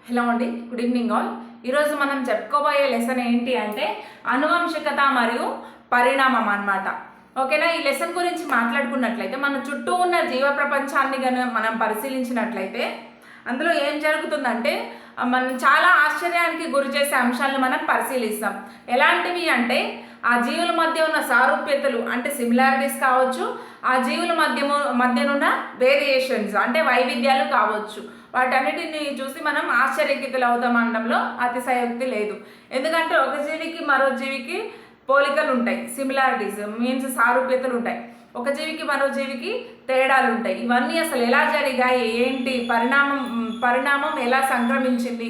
Hello అండి, good evening all. ఈరోజు మనం చెప్పుకోబోయే లెసన్ ఏంటి అంటే అనువంశికత మరియు పరిణామం అన్నమాట. ఓకేనా? ఈ లెసన్ గురించి మాట్లాడుకున్నట్లయితే మన చుట్టూ ఉన్న జీవ ప్రపంచాన్ని మనం పరిశీలించినట్లయితే అందులో ఏం జరుగుతుందంటే మనం చాలా ఆశ్చర్యానికి గురి చేసే అంశాలను మనం పరిశీలిస్తాం. ఎలాంటివి అంటే ఆ జీవుల మధ్య ఉన్న సారూప్యతలు అంటే సిమిలారిటీస్ కావచ్చు, ఆ జీవుల మధ్యనున్న వేరియేషన్స్ అంటే వైవిధ్యాలు కావచ్చు. వాటన్నిటిని చూసి మనం ఆశ్చర్యకితులు అవుతాం అనడంలో అతిశయోక్తి లేదు. ఎందుకంటే ఒక జీవికి మరో జీవికి పోలికలు ఉంటాయి, సిమిలారిటీస్ మీన్స్ సారూప్యతలు ఉంటాయి. ఒక జీవికి మరో జీవికి తేడాలు ఉంటాయి. ఇవన్నీ అసలు ఎలా జరిగాయి, ఏంటి పరిణామం ఎలా సంక్రమించింది,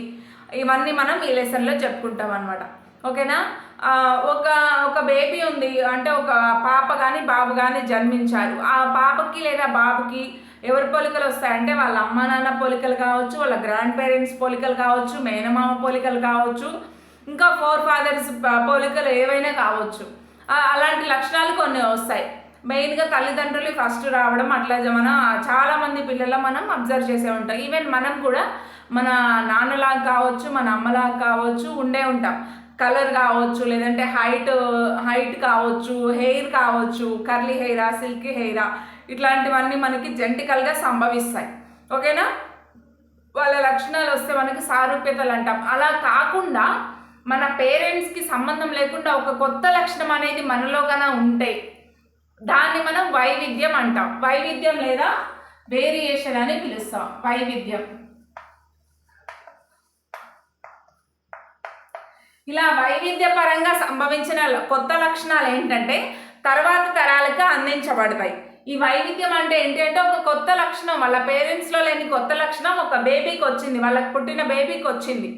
ఇవన్నీ మనం ఈ లెసన్లో చెప్పుకుంటాం అనమాట. ఓకేనా? ఒక ఒక బేబీ ఉంది అంటే ఒక పాప కానీ బాబు కానీ జన్మించారు. ఆ పాపకి లేదా బాబుకి ఎవరి పోలికలు వస్తాయంటే వాళ్ళ అమ్మ నాన్న పోలికలు కావచ్చు, వాళ్ళ గ్రాండ్ పేరెంట్స్ పోలికలు కావచ్చు, మేనమామ పోలికలు కావచ్చు, ఇంకా ఫోర్ ఫాదర్స్ పోలికలు ఏవైనా కావచ్చు. అలాంటి లక్షణాలు కొన్ని వస్తాయి. మెయిన్గా తల్లిదండ్రులు ఫస్ట్ రావడం అట్లా మనం చాలామంది పిల్లల మనం అబ్జర్వ్ చేసే ఉంటాం. ఈవెన్ మనం కూడా మన నాన్నలాగా కావచ్చు, మన అమ్మలాగా కావచ్చు ఉండే ఉంటాం. కలర్ కావచ్చు, లేదంటే హైట్ కావచ్చు, హెయిర్ కావచ్చు, కర్లీ హెయిరా, సిల్కీ హెయిరా, ఇట్లాంటివన్నీ మనకి జెంటికల్గా సంభవిస్తాయి. ఓకేనా? వాళ్ళ లక్షణాలు వస్తే మనకి సారూప్యతలు అంటాం. అలా కాకుండా మన పేరెంట్స్కి సంబంధం లేకుండా ఒక కొత్త లక్షణం అనేది మనలో కన్నా ఉంటే దాన్ని మనం వైవిధ్యం అంటాం. వైవిధ్యం లేదా వేరియేషన్ అని పిలుస్తాం. వైవిధ్యం. ఇలా వైవిధ్య పరంగా సంభవించిన కొత్త లక్షణాలు ఏంటంటే తర్వాత తరాలకు అందించబడతాయి. ఈ వైవిధ్యం అంటే ఏంటి అంటే ఒక కొత్త లక్షణం వాళ్ళ పేరెంట్స్లో లేని కొత్త లక్షణం ఒక బేబీకి వచ్చింది, వాళ్ళకి పుట్టిన బేబీకి వచ్చింది.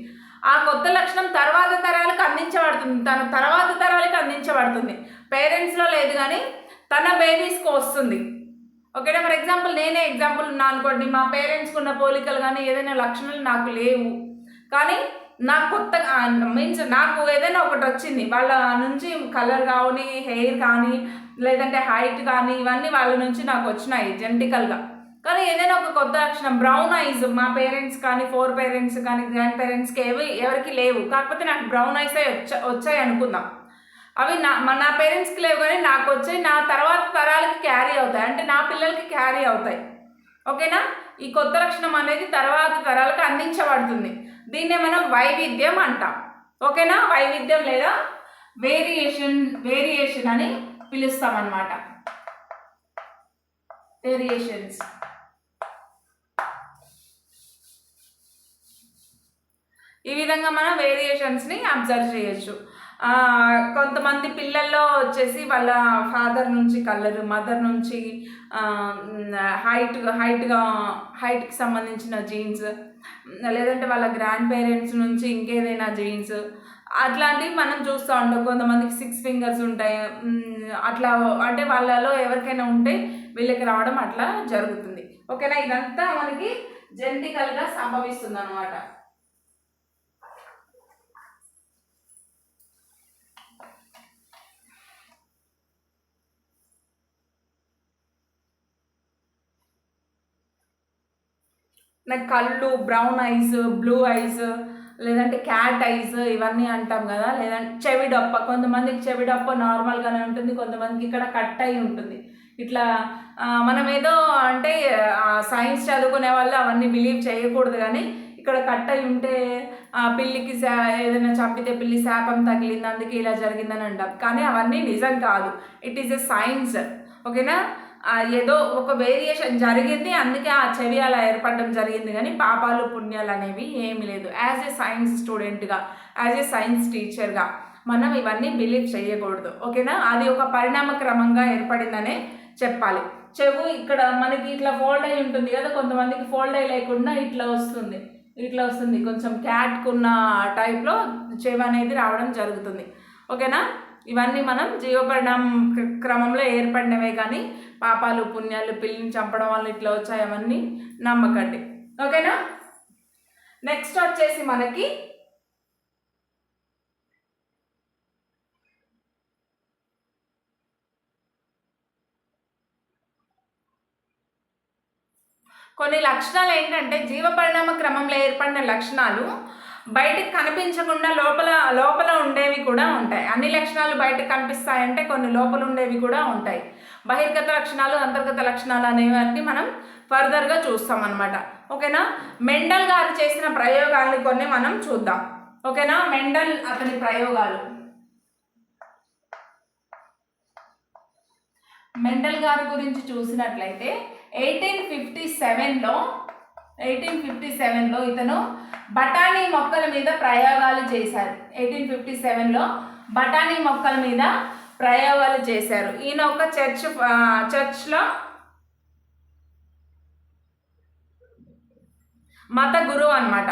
ఆ కొత్త లక్షణం తర్వాత తరాలకు అందించబడుతుంది, తన తర్వాత తరాలకు అందించబడుతుంది. పేరెంట్స్లో లేదు కానీ తన బేబీస్కి వస్తుంది. ఓకేనా? ఫర్ ఎగ్జాంపుల్ నేనే ఎగ్జాంపుల్ ఉన్నా అనుకోండి, మా పేరెంట్స్కి ఉన్న పోలికలు కానీ ఏదైనా లక్షణాలు నాకు లేవు, కానీ నాకు కొత్తగా మీన్స్ నాకు ఏదైనా ఒకటి వచ్చింది, వాళ్ళ నుంచి కలర్ కానీ, హెయిర్ కానీ, లేదంటే హైట్ కానీ, ఇవన్నీ వాళ్ళ నుంచి నాకు వచ్చినాయి జెనెటికల్గా. కానీ ఏదైనా ఒక కొత్త లక్షణం, బ్రౌన్ ఐస్ మా పేరెంట్స్ కానీ, ఫోర్ పేరెంట్స్ కానీ, గ్రాండ్ పేరెంట్స్కి ఎవరికి లేవు, కాకపోతే నాకు బ్రౌన్ ఐస్ వచ్చాయి అనుకుందాం. అవి నా పేరెంట్స్కి లేవు కానీ నాకు వచ్చాయి, నా తర్వాత తరాలకి క్యారీ అవుతాయి, అంటే నా పిల్లలకి క్యారీ అవుతాయి. ఓకేనా? ఈ కొత్త లక్షణం అనేది తర్వాత తరాలకు అందించబడుతుంది. దీన్నే మనం వైవిధ్యం అంటాం. ఓకేనా? వైవిధ్యం లేదా వేరియేషన్ అని పిలుస్తాం అన్నమాట. వేరియేషన్స్. ఈ విధంగా మనం వేరియేషన్స్ని అబ్జర్వ్ చేయొచ్చు. కొంతమంది పిల్లల్లో వచ్చేసి వాళ్ళ ఫాదర్ నుంచి కలర్, మదర్ నుంచి హైట్కి సంబంధించిన జీన్స్, లేదంటే వాళ్ళ గ్రాండ్ పేరెంట్స్ నుంచి ఇంకేదైనా జీన్స్, అట్లాంటివి మనం చూస్తూ ఉంటాం. కొంతమందికి 6 ఫింగర్స్ ఉంటాయి, అట్లా అంటే వాళ్ళలో ఎవరికైనా ఉంటే వీళ్ళకి రావడం అట్లా జరుగుతుంది. ఓకేనా? ఇదంతా మనకి జెనెటికల్గా సంభవిస్తుంది అన్నమాట. నాకు కళ్ళు, బ్రౌన్ ఐస్, బ్లూ ఐస్, లేదంటే క్యాట్ ఐస్ ఇవన్నీ అంటాం కదా. లేదంటే చెవిడొప్ప, కొంతమందికి చెవిడొప్ప నార్మల్గానే ఉంటుంది, కొంతమందికి ఇక్కడ కట్ అయి ఉంటుంది. ఇట్లా మనం ఏదో అంటే సైన్స్ చదువుకునే వాళ్ళు అవన్నీ బిలీవ్ చేయకూడదు, కానీ ఇక్కడ కట్ అయి ఉంటే పిల్లికి ఏదైనా చంపితే పిల్లి శాపం తగిలింది అందుకే ఇలా జరిగిందని అంటాం, కానీ అవన్నీ నిజం కాదు. It is a science. ఓకేనా? ఏదో ఒక వేరియేషన్ జరిగింది, అందుకే ఆ చెవి అలా ఏర్పడడం జరిగింది, కానీ పాపాలు పుణ్యాలు అనేవి ఏమి లేదు. యాజ్ ఏ సైన్స్ స్టూడెంట్గా, యాజ్ ఏ సైన్స్ టీచర్గా మనం ఇవన్నీ బిలీవ్ చేయకూడదు. ఓకేనా? అది ఒక పరిణామ క్రమంగా ఏర్పడిందనే చెప్పాలి. చెవు ఇక్కడ మనకి ఇట్లా ఫోల్డ్ అయి ఉంటుంది కదా, కొంతమందికి ఫోల్డ్ అయి లేకుండా ఇట్లా వస్తుంది కొంచెం క్యాట్కున్న టైప్లో చెవి అనేది రావడం జరుగుతుంది. ఓకేనా? ఇవన్నీ మనం జీవపరిణామ క్రమంలో ఏర్పడినవే, కానీ పాపాలు పుణ్యాలు పిల్లిని చంపడం వల్ల ఇట్లా వచ్చాయి అవన్నీ నమ్మకండి. ఓకేనా? నెక్స్ట్ వచ్చేసి మనకి కొన్ని లక్షణాలు ఏంటంటే జీవ పరిణామ క్రమంలో ఏర్పడిన లక్షణాలు బయటకు కనిపించకుండా లోపల లోపల ఉండేవి కూడా ఉంటాయి. అన్ని లక్షణాలు బయటకు కనిపిస్తాయంటే కొన్ని లోపల ఉండేవి కూడా ఉంటాయి. బహిర్గత లక్షణాలు, అంతర్గత లక్షణాలు అనేవాటిని మనం ఫర్దర్గా చూస్తాం అన్నమాట. ఓకేనా. మెండల్ గారు చేసిన ప్రయోగాలని కొన్ని మనం చూద్దాం. ఓకేనా. మెండల్ అతని ప్రయోగాలు. మెండల్ గారి గురించి చూసినట్లయితే 1857లో ఇతను బఠానీ మొక్కల మీద ప్రయోగాలు చేశారు. 1857లో బఠానీ మొక్కల మీద ప్రయోగాలు చేశారు. ఈయన ఒక చర్చ్లో మత గురువు అన్నమాట.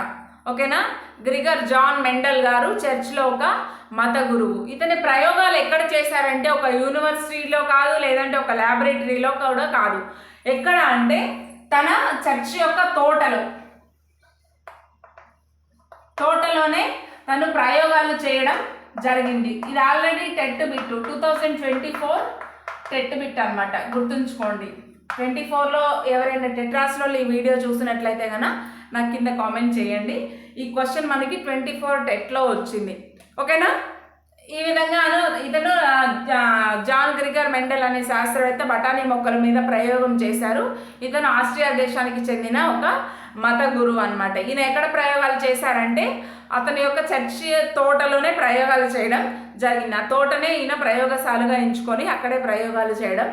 ఓకేనా. గ్రిగర్ జాన్ మెండల్ గారు చర్చ్లో ఒక మత గురువు. ఇతని ప్రయోగాలు ఎక్కడ చేశారంటే ఒక యూనివర్సిటీలో కాదు, లేదంటే ఒక ల్యాబొరేటరీలో కూడా కాదు. ఎక్కడ అంటే తన చర్చ్ యొక్క తోటలోనే తను ప్రయోగాలు చేయడం జరిగింది. ఇది already TET bit 2024 TET bit అనమాట, గుర్తుంచుకోండి. 24లో ఎవరైనా టెట్ రాసిన ఈ వీడియో చూసినట్లయితే కనుక నాకు కింద కామెంట్ చేయండి. ఈ క్వశ్చన్ మనకి 24 టెట్లో వచ్చింది. ఓకేనా. ఈ విధంగా ఇతను జాన్ గ్రిగర్ మెండల్ అనే శాస్త్రవేత్త బఠానీ మొక్కల మీద ప్రయోగం చేశారు. ఇతను ఆస్ట్రియా దేశానికి చెందిన ఒక మత గురువు అన్నమాట. ఈయన ఎక్కడ ప్రయోగాలు చేశారంటే అతని యొక్క చర్చి తోటలోనే ప్రయోగాలు చేయడం జరిగింది. ఆ తోటనే ఈయన ప్రయోగశాలగా ఎంచుకొని అక్కడే ప్రయోగాలు చేయడం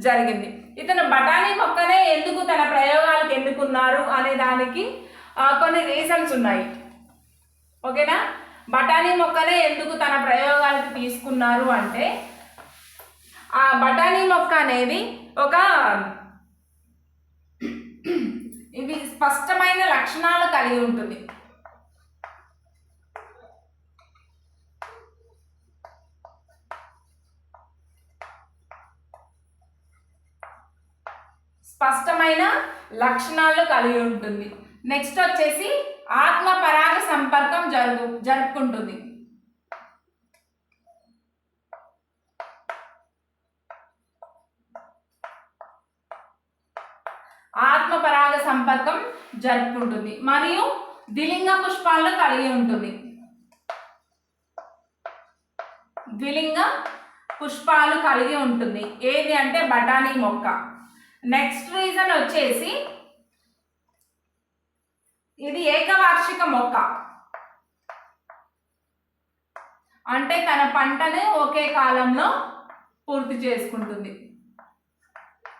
జరిగింది. ఇతను బఠానీ మొక్కనే ఎందుకు తన ప్రయోగాలకు ఎన్నుకున్నారు అనే దానికి కొన్ని రీజన్స్ ఉన్నాయి. ఓకేనా. బఠానీ మొక్కనే ఎందుకు తన ప్రయోగాలకు తీసుకున్నారు అంటే ఆ బఠానీ మొక్క అనేది ఇది స్పష్టమైన లక్షణాలు కలిగి ఉంటుంది. స్పష్టమైన లక్షణాలు కలిగి ఉంటుంది. నెక్స్ట్ వచ్చేసి ఆత్మ పరాగ సంపర్కం జరుపుకుంటుంది. ఆత్మ పరాగ సంపర్కం జరుపుకుంటుంది మరియు ద్విలింగ పుష్పాలను కలిగి ఉంటుంది. ద్విలింగ పుష్పాలు కలిగి ఉంటుంది ఏది అంటే బఠానీ మొక్క. నెక్స్ట్ రీజన్ వచ్చేసి ఇది ఏకవార్షిక మొక్క, అంటే తన పంటను ఒకే కాలంలో పూర్తి చేసుకుంటుంది.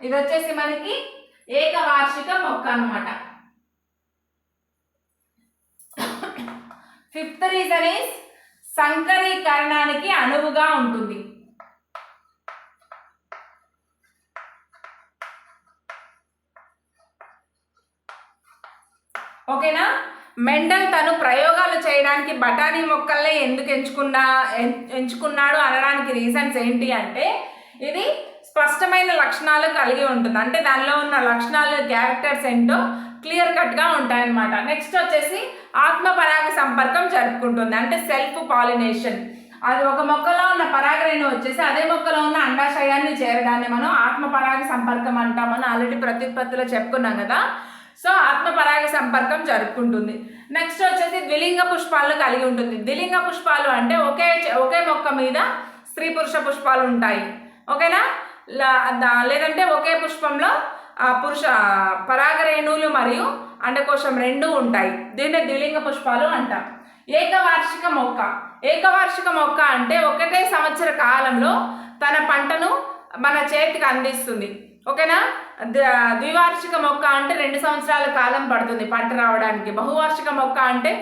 ఇది వచ్చేసి మనకి ఏకవార్షిక మొక్క అన్నమాట. ఫిఫ్త్ రీజన్ ఈజ్ సంకరీకరణానికి అనువుగా ఉంటుంది. ఓకేనా. మెండల్ తను ప్రయోగాలు చేయడానికి బఠానీ మొక్కల్ని ఎందుకు ఎంచుకున్నాడు అనడానికి రీజన్స్ ఏంటి అంటే ఇది స్పష్టమైన లక్షణాలు కలిగి ఉంటుంది. అంటే దానిలో ఉన్న లక్షణాలు, క్యారెక్టర్స్ ఏంటో క్లియర్ కట్గా ఉంటాయన్నమాట. నెక్స్ట్ వచ్చేసి ఆత్మ పరాగ సంపర్కం జరుపుకుంటుంది, అంటే సెల్ఫ్ పాలినేషన్. అది ఒక మొక్కలో ఉన్న పరాగరేణు వచ్చేసి అదే మొక్కలో ఉన్న అండాశయాన్ని చేరడాన్ని మనం ఆత్మ పరాగ సంపర్కం అంటామని ఆల్రెడీ ప్రత్యుత్పత్తిలో చెప్పుకున్నాం కదా. సో ఆత్మ పరాగ సంపర్కం జరుపుకుంటుంది. నెక్స్ట్ వచ్చేసి ద్విలింగ పుష్పాలను కలిగి ఉంటుంది. ద్విలింగ పుష్పాలు అంటే ఒకే మొక్క మీద స్త్రీ పురుష పుష్పాలు ఉంటాయి. ఓకేనా. లేదంటే ఒకే పుష్పంలో పురుష పరాగరేణువులు మరియు అండకోశం రెండూ ఉంటాయి. దీన్ని ద్విలింగ పుష్పాలు అంటాం. ఏకవార్షిక మొక్క అంటే ఒకటే సంవత్సర కాలంలో తన పంటను మన చేతికి అందిస్తుంది. ఓకేనా. ద్వివార్షిక మొక్క అంటే 2 సంవత్సరాల కాలం పడుతుంది పంట రావడానికి. బహువార్షిక మొక్క అంటే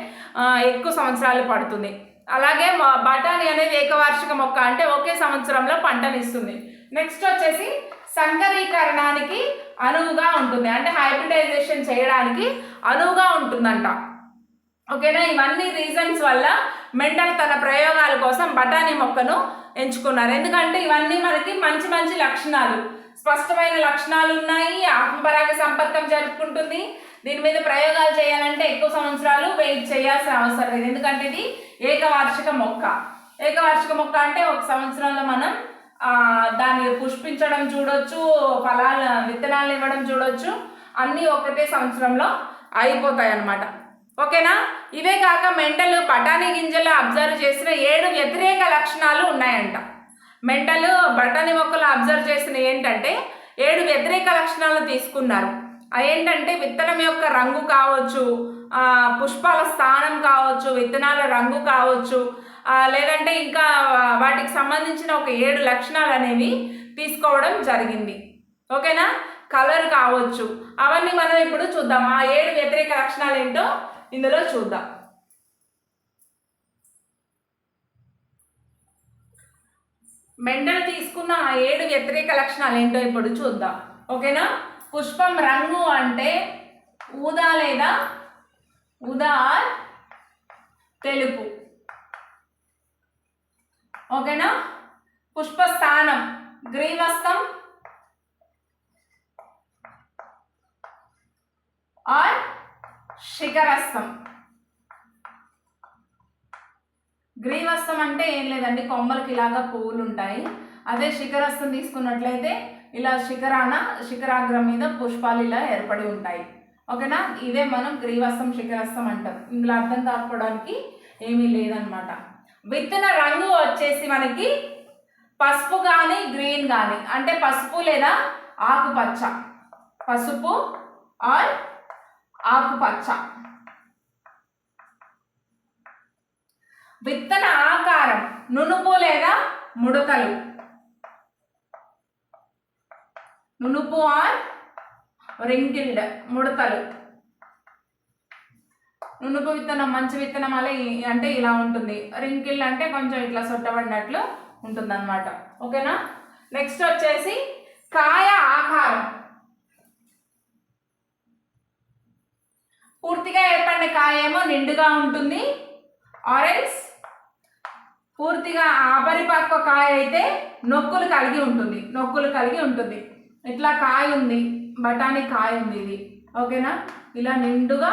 ఎక్కువ సంవత్సరాలు పడుతుంది. అలాగే బఠానీ అనేది ఏకవార్షిక మొక్క అంటే ఒకే సంవత్సరంలో పంటను ఇస్తుంది. నెక్స్ట్ వచ్చేసి సంకరీకరణానికి అనువుగా ఉంటుంది, అంటే హైబ్రిడైజేషన్ చేయడానికి అనువుగా ఉంటుందంట. ఓకేనా. ఇవన్నీ రీజన్స్ వల్ల మెండల్ తన ప్రయోగాల కోసం బఠానీ మొక్కను ఎంచుకున్నారు. ఎందుకంటే ఇవన్నీ మనకి మంచి మంచి లక్షణాలు, స్పష్టమైన లక్షణాలు ఉన్నాయి. ఆత్మపరాగ సంపర్కం జరుపుకుంటుంది. దీని మీద ప్రయోగాలు చేయాలంటే ఎక్కువ సంవత్సరాలు వెయిట్ చేయాల్సిన అవసరం లేదు, ఎందుకంటే ఇది ఏకవార్షిక మొక్క. ఏకవార్షిక మొక్క అంటే ఒక సంవత్సరంలో మనం దాన్ని పుష్పించడం చూడొచ్చు, విత్తనాలు ఇవ్వడం చూడొచ్చు. అన్నీ ఒకటే సంవత్సరంలో అయిపోతాయి అన్నమాట. ఓకేనా? ఇవే కాక మెంటల్ బఠానీ గింజల్లో అబ్జర్వ్ చేసిన 7 వ్యతిరేక లక్షణాలు ఉన్నాయంట. మెంటల్ బఠానీ మొక్కలు అబ్జర్వ్ చేసిన ఏంటంటే 7 వ్యతిరేక లక్షణాలు తీసుకున్నారు. ఏంటంటే విత్తనం యొక్క రంగు కావచ్చు, పుష్పాల స్థానం కావచ్చు, విత్తనాల రంగు కావచ్చు, లేదంటే ఇంకా వాటికి సంబంధించిన ఒక 7 లక్షణాలు అనేవి తీసుకోవడం జరిగింది. ఓకేనా? కలర్ కావచ్చు, అవన్నీ మనం ఇప్పుడు చూద్దాం. ఆ 7 వ్యతిరేక లక్షణాలు ఏంటో ఇందులో చూద్దాం. మెండల్ తీసుకున్న ఆ 7 వ్యతిరేక లక్షణాలు ఏంటో ఇప్పుడు చూద్దాం. ఓకేనా? పుష్పం రంగు అంటే ఊదా లేదా ఊదా తెలుపు. ఓకేనా? పుష్పస్థానం గ్రీవస్థం ఆర్ శిఖరస్థం. గ్రీవస్థం అంటే ఏం లేదండి, కొమ్మలకి ఇలాగా పువ్వులు ఉంటాయి. అదే శిఖరస్థం తీసుకున్నట్లయితే ఇలా శిఖరాగ్రం మీద పుష్పాలు ఇలా ఏర్పడి ఉంటాయి. ఓకేనా? ఇదే మనం గ్రీవస్థం శిఖరస్థం అంటాం. ఇందులో అర్థం కాకపోవడానికి ఏమీ లేదనమాట. విత్తన రంగు వచ్చేసి మనకి పసుపు కానీ గ్రీన్ కానీ, అంటే పసుపు లేదా ఆకుపచ్చ, పసుపు ఆర్ ఆకుపచ్చ. విత్తన ఆకారం నునుపు లేదా ముడతలు, నునుపు ఆర్ రింకిల్డ్, ముడతలు. నునుపు విత్తనం మంచి విత్తనం అంటే ఇలా ఉంటుంది, రింకిల్డ్ అంటే కొంచెం ఇట్లా సొట్టబడినట్లు ఉంటుంది అన్నమాట. ఓకేనా? నెక్స్ట్ వచ్చేసి కాయ ఆకారం. పూర్తిగా ఏర్పడిన కాయ ఏమో నిండుగా ఉంటుంది, ఆరెంజ్. పూర్తిగా అపరిపక్వ కాయ అయితే నొక్కులు కలిగి ఉంటుంది. ఇట్లా కాయ ఉంది, బఠానీ కాయ ఉంది ఇది. ఓకేనా? ఇలా నిండుగా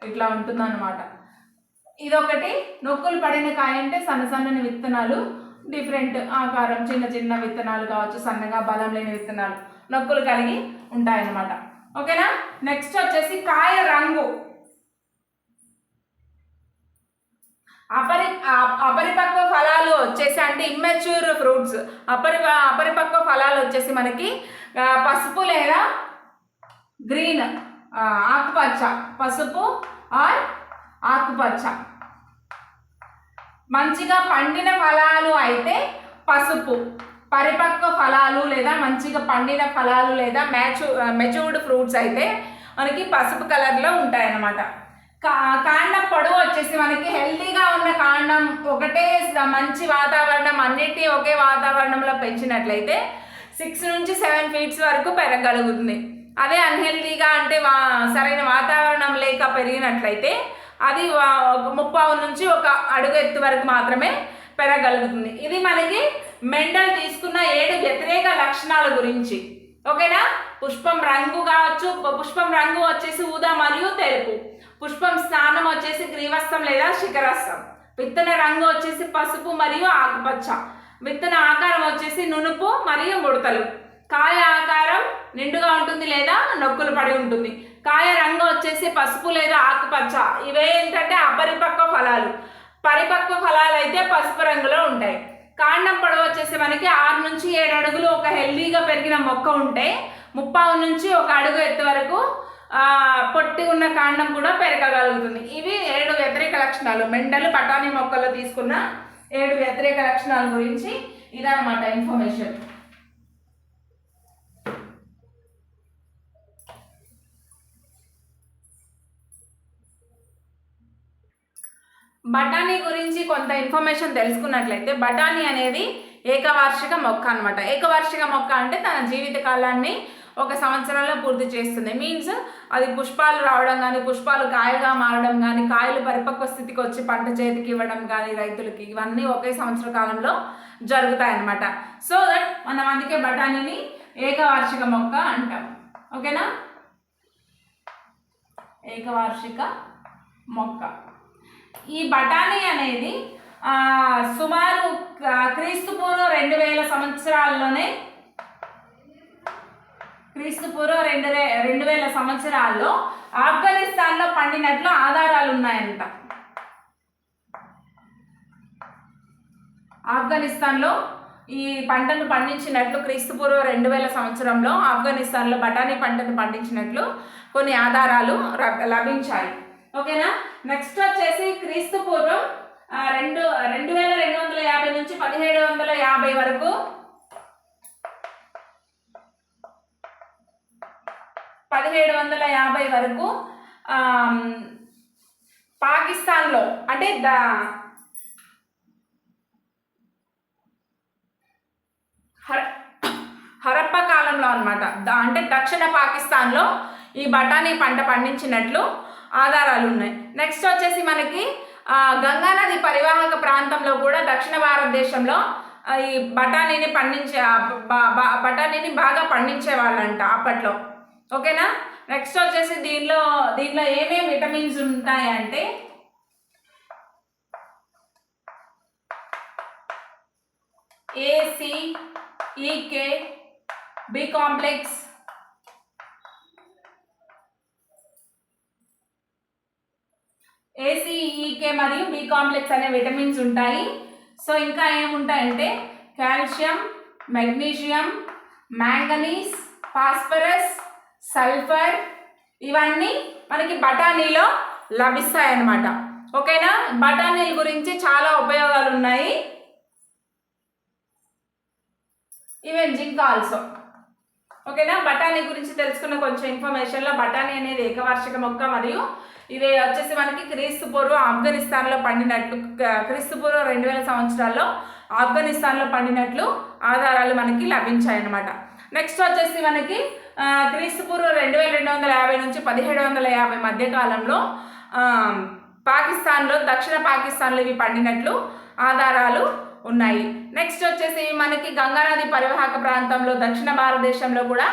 ఇట్లా ఉంటుంది అన్నమాట. ఇదొకటి. నొక్కులు పడిన కాయ అంటే సన్నని విత్తనాలు, డిఫరెంట్ ఆకారం, చిన్న విత్తనాలు కావచ్చు, సన్నగా బలం లేని విత్తనాలు నొక్కులు కలిగి ఉంటాయన్నమాట. ఓకేనా? నెక్స్ట్ వచ్చేసి కాయ రంగు. అపరిపక్వ ఫలాలు వచ్చేసి అంటే ఇమ్మెచ్యూర్ ఫ్రూట్స్, అపరిపక్వ ఫలాలు వచ్చేసి మనకి పసుపు లేదా గ్రీన్, ఆకుపచ్చ, పసుపు ఆర్ ఆకుపచ్చ. మంచిగా పండిన ఫలాలు అయితే పసుపు, పరిపక్వ ఫలాలు లేదా మంచిగా పండిన ఫలాలు లేదా మెచ్యూర్డ్ ఫ్రూట్స్ అయితే మనకి పసుపు కలర్లో ఉంటాయన్నమాట. కాండం పొడవు వచ్చేసి మనకి హెల్తీగా ఉన్న కాండం ఒకటే మంచి వాతావరణం, అన్నిటి ఒకే వాతావరణంలో పెంచినట్లయితే 6 నుంచి 7 ఫీట్స్ వరకు పెరగలుగుతుంది. అదే అన్హెల్తీగా అంటే సరైన వాతావరణం లేక పెరిగినట్లయితే అది 30 నుంచి 1 అడుగు ఎత్తు వరకు మాత్రమే పెరగలుగుతుంది. ఇది మనకి మెండల్ తీసుకున్న 7 వ్యతిరేక లక్షణాల గురించి. ఓకేనా? పుష్పం రంగు కావచ్చు, పుష్పం రంగు వచ్చేసి ఊదా మరియు తెలుపు, పుష్పం స్థానం వచ్చేసి గ్రీవస్థం లేదా శిఖరస్థం, విత్తన రంగు వచ్చేసి పసుపు మరియు ఆకుపచ్చ, విత్తన ఆకారం వచ్చేసి నునుపు మరియు ముడతలు, కాయ ఆకారం నిండుగా ఉంటుంది లేదా నొక్కులు పడి ఉంటుంది, కాయ రంగు వచ్చేసి పసుపు లేదా ఆకుపచ్చ. ఇవే ఏంటంటే అపరిపక్వ ఫలాలు. పరిపక్వ ఫలాలు అయితే పసుపు రంగులో ఉంటాయి. కాండం పొడవు వచ్చేసి మనకి 6 నుంచి 7 అడుగులు ఒక హెల్దీగా పెరిగిన మొక్క ఉంటే 30 నుంచి 1 అడుగు ఎత్తు వరకు పొట్టి ఉన్న కాండం కూడా పెరగగలుగుతుంది. ఇవి 7 వ్యతిరేక లక్షణాలు. మెండల్ బఠానీ మొక్కల్లో తీసుకున్న 7 వ్యతిరేక లక్షణాల గురించి ఇదన్నమాట ఇన్ఫర్మేషన్. బఠానీ గురించి కొంత ఇన్ఫర్మేషన్ తెలుసుకున్నట్లయితే, బఠానీ అనేది ఏకవార్షిక మొక్క అనమాట. ఏకవార్షిక మొక్క అంటే తన జీవిత కాలాన్ని 1 సంవత్సరంలో పూర్తి చేస్తుంది. మీన్స్ అది పుష్పాలు రావడం కానీ, పుష్పాలు కాయగా మారడం కానీ, కాయలు పరిపక్వ స్థితికి వచ్చి పంట చేతికి ఇవ్వడం కానీ రైతులకి, ఇవన్నీ ఒకే సంవత్సర కాలంలో జరుగుతాయన్నమాట. సో దట్ మనం అందుకే బఠానీని ఏకవార్షిక మొక్క అంటాం. ఓకేనా? ఏకవార్షిక మొక్క. ఈ బఠానీ అనేది సుమారు క్రీస్తు పూర్వం 2000 సంవత్సరాల్లోనే క్రీస్తు పూర్వం 2000 సంవత్సరాల్లో ఆఫ్ఘనిస్తాన్లో పండినట్లు ఆధారాలు ఉన్నాయంట. ఆఫ్ఘనిస్తాన్లో ఈ పంటను పండించినట్లు క్రీస్తు పూర్వం 2000 సంవత్సరంలో ఆఫ్ఘనిస్తాన్లో బఠానీ పంటను పండించినట్లు కొన్ని ఆధారాలు లభించాయి. ఓకేనా. నెక్స్ట్ వచ్చేసి క్రీస్తు పూర్వం 2250 నుంచి 1750 వరకు 1750 వరకు పాకిస్తాన్లో అంటే హరప్ప కాలంలో అనమాట, అంటే దక్షిణ పాకిస్తాన్లో ఈ బఠానీ పంట పండించినట్లు ఆధారాలు ఉన్నాయి. నెక్స్ట్ వచ్చేసి మనకి గంగానది పరివాహక ప్రాంతంలో కూడా దక్షిణ భారతదేశంలో ఈ బఠానీని బాగా పండించే వాళ్ళంట అప్పట్లో. ఓకేనా. నెక్స్ట్ వచ్చేసి దీనిలో ఏమేమి విటమిన్స్ ఉంటాయంటే A, C, E, K, B complex, ACEK మరియు B కాంప్లెక్స్ అనే విటమిన్స్ ఉంటాయి. సో ఇంకా ఏముంటాయంటే calcium, magnesium, manganese, phosphorus, sulphur, ఇవన్నీ మనకి బఠానీలో లభిస్తాయి అన్నమాట. ఓకేనా. బఠానీల గురించి చాలా ఉపయోగాలు ఉన్నాయి. Even zinc also. ఓకేనా. బఠానీ గురించి తెలుసుకున్న కొంచెం ఇన్ఫర్మేషన్లో బఠానీ అనేది ఏకవార్షిక మొక్క మరియు ఇది వచ్చేసి మనకి క్రీస్తు పూర్వం ఆఫ్ఘనిస్తాన్లో పండినట్లు, క్రీస్తు పూర్వం 2000 సంవత్సరాల్లో ఆఫ్ఘనిస్తాన్లో పండినట్లు ఆధారాలు మనకి లభించాయి అన్నమాట. నెక్స్ట్ వచ్చేసి మనకి క్రీస్తు పూర్వం 2250 నుంచి 1750 మధ్యకాలంలో పాకిస్తాన్లో దక్షిణ పాకిస్తాన్లో ఇవి పండినట్లు ఆధారాలు ఉన్నాయి. నెక్స్ట్ వచ్చేసి మనకి గంగానది పరివాహక ప్రాంతంలో దక్షిణ భారతదేశంలో కూడా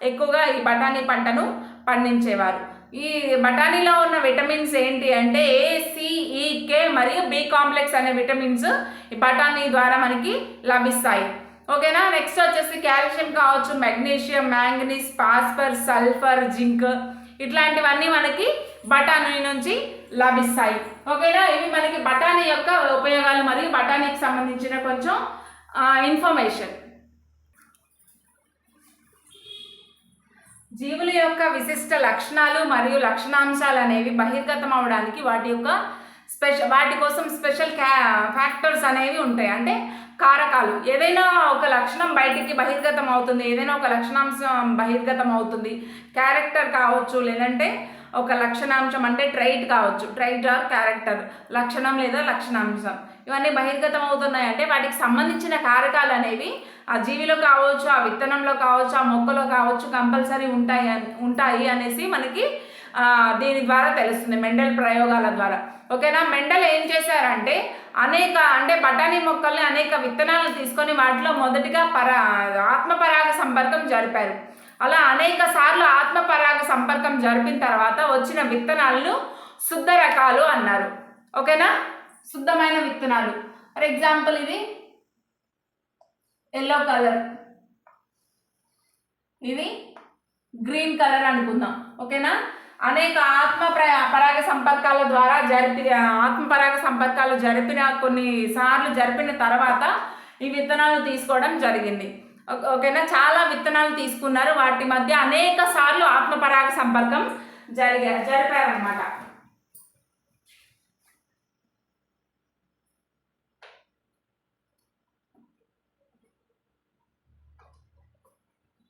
ఎక్కువగా ఈ బఠానీ పంటను పండించేవారు. ఈ బఠానీలో ఉన్న విటమిన్స్ ఏంటి అంటే ACEK మరియు B కాంప్లెక్స్ అనే విటమిన్స్ ఈ బఠానీ ద్వారా మనకి లభిస్తాయి. ఓకేనా. నెక్స్ట్ వచ్చేసి కాల్షియం కావచ్చు, magnesium, manganese, phosphor, sulphur, zinc ఇట్లాంటివన్నీ మనకి బఠానీ నుంచి లభిస్తాయి. ఓకేనా. ఇవి మనకి బఠానీ యొక్క ఉపయోగాలు మరియు బఠానీకి సంబంధించిన కొంచెం ఇన్ఫర్మేషన్. జీవుల యొక్క విశిష్ట లక్షణాలు మరియు లక్షణాంశాలు అనేవి బహిర్గతం అవడానికి వాటి కోసం స్పెషల్ ఫ్యాక్టర్స్ అనేవి ఉంటాయి. అంటే కారకాలు. ఏదైనా ఒక లక్షణం బయటికి బహిర్గతం అవుతుంది, ఏదైనా ఒక లక్షణాంశం బహిర్గతం అవుతుంది. క్యారెక్టర్ కావచ్చు, లేదంటే ఒక లక్షణాంశం అంటే ట్రైట్ కావచ్చు, ట్రైట్ ఆర్ క్యారెక్టర్, లక్షణం లేదా లక్షణాంశం. ఇవన్నీ బహిర్గతం అవుతున్నాయంటే వాటికి సంబంధించిన కారకాలు అనేవి ఆ జీవిలో కావచ్చు, ఆ విత్తనంలో కావచ్చు, ఆ మొక్కలో కావచ్చు కంపల్సరీ ఉంటాయి అనేసి మనకి దీని ద్వారా తెలుస్తుంది, మెండల్ ప్రయోగాల ద్వారా. ఓకేనా. మెండల్ ఏం చేశారంటే అంటే బఠానీ మొక్కల్ని అనేక విత్తనాలను తీసుకొని వాటిలో మొదటిగా ఆత్మపరాగ సంపర్కం జరిపారు. అలా అనేక సార్లు ఆత్మపరాగ సంపర్కం జరిపిన తర్వాత వచ్చిన విత్తనాలను శుద్ధ రకాలు అన్నారు. ఓకేనా. శుద్ధమైన విత్తనాలు. ఫర్ ఎగ్జాంపుల్ ఇది ఎల్లో కలర్, ఇది గ్రీన్ కలర్ అనుకుందాం. ఓకేనా. అనేక ఆత్మపరాగ సంపర్కాల ద్వారా ఆత్మపరాగ సంపర్కాలు జరిపిన తర్వాత ఈ విత్తనాలు తీసుకోవడం జరిగింది. ఓకేనా. విత్తనాలు తీసుకున్నారు, వాటి మధ్య అనేక సార్లు ఆత్మపరాగ సంపర్కం జరిపారనమాట.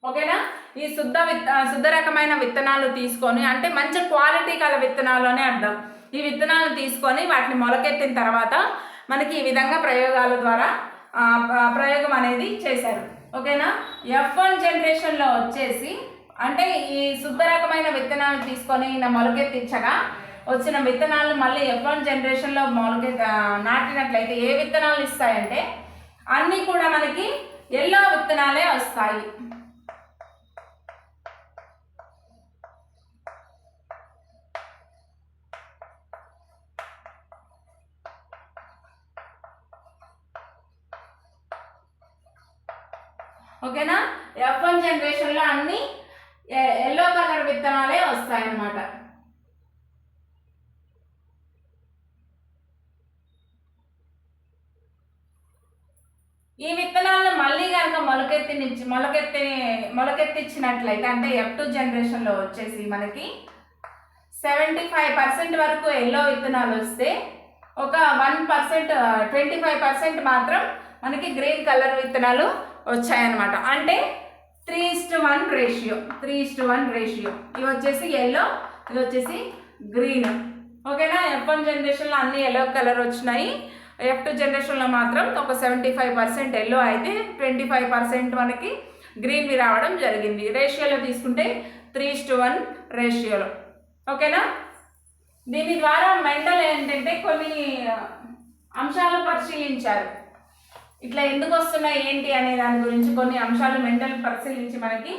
ఓకేనా. ఈ శుద్ధ రకమైన విత్తనాలు తీసుకొని, అంటే మంచి క్వాలిటీ గల విత్తనాలు అని అర్థం. ఈ విత్తనాలు తీసుకొని వాటిని మొలకెత్తిన తర్వాత మనకి ఈ విధంగా ప్రయోగాల ద్వారా ప్రయోగం అనేది చేశారు. ఓకేనా. F1 జనరేషన్లో వచ్చేసి అంటే ఈ శుద్ధ రకమైన విత్తనాలు తీసుకొని మొలకెత్తించగా వచ్చిన విత్తనాలు మళ్ళీ F1 జనరేషన్లో నాటినట్లయితే ఏ విత్తనాలు ఇస్తాయంటే అన్నీ కూడా మనకి ఎల్లో విత్తనాలే వస్తాయి. ఓకేనా. F1 జనరేషన్లో అన్ని ఎల్లో కలర్ విత్తనాలే వస్తాయన్నమాట. ఈ విత్తనాలను మళ్ళీ కనుక మొలకెత్తిచ్చినట్లయితే అంటే F2 జనరేషన్లో వచ్చేసి మనకి 75% వరకు ఎల్లో విత్తనాలు వస్తే ఒక 1% 25% మాత్రం మనకి గ్రీన్ కలర్ విత్తనాలు వచ్చాయన్నమాట. అంటే 3:1 రేషియో. ఇవి వచ్చేసి ఎల్లో, ఇది వచ్చేసి గ్రీన్. ఓకేనా. F1 జనరేషన్లో అన్ని ఎల్లో కలర్ వచ్చినాయి. F2 జనరేషన్లో మాత్రం ఒక 75% ఎల్లో అయితే 25% మనకి గ్రీన్వి రావడం జరిగింది. రేషియోలో తీసుకుంటే 3:1 రేషియోలో. ఓకేనా. దీని ద్వారా మెండల్ ఏంటంటే కొన్ని అంశాలు పరిశీలించారు. ఇట్లా ఎందుకు వస్తున్నాయి ఏంటి అనే దాని గురించి కొన్ని అంశాలు మెండల్ పరిశీలించి మనకి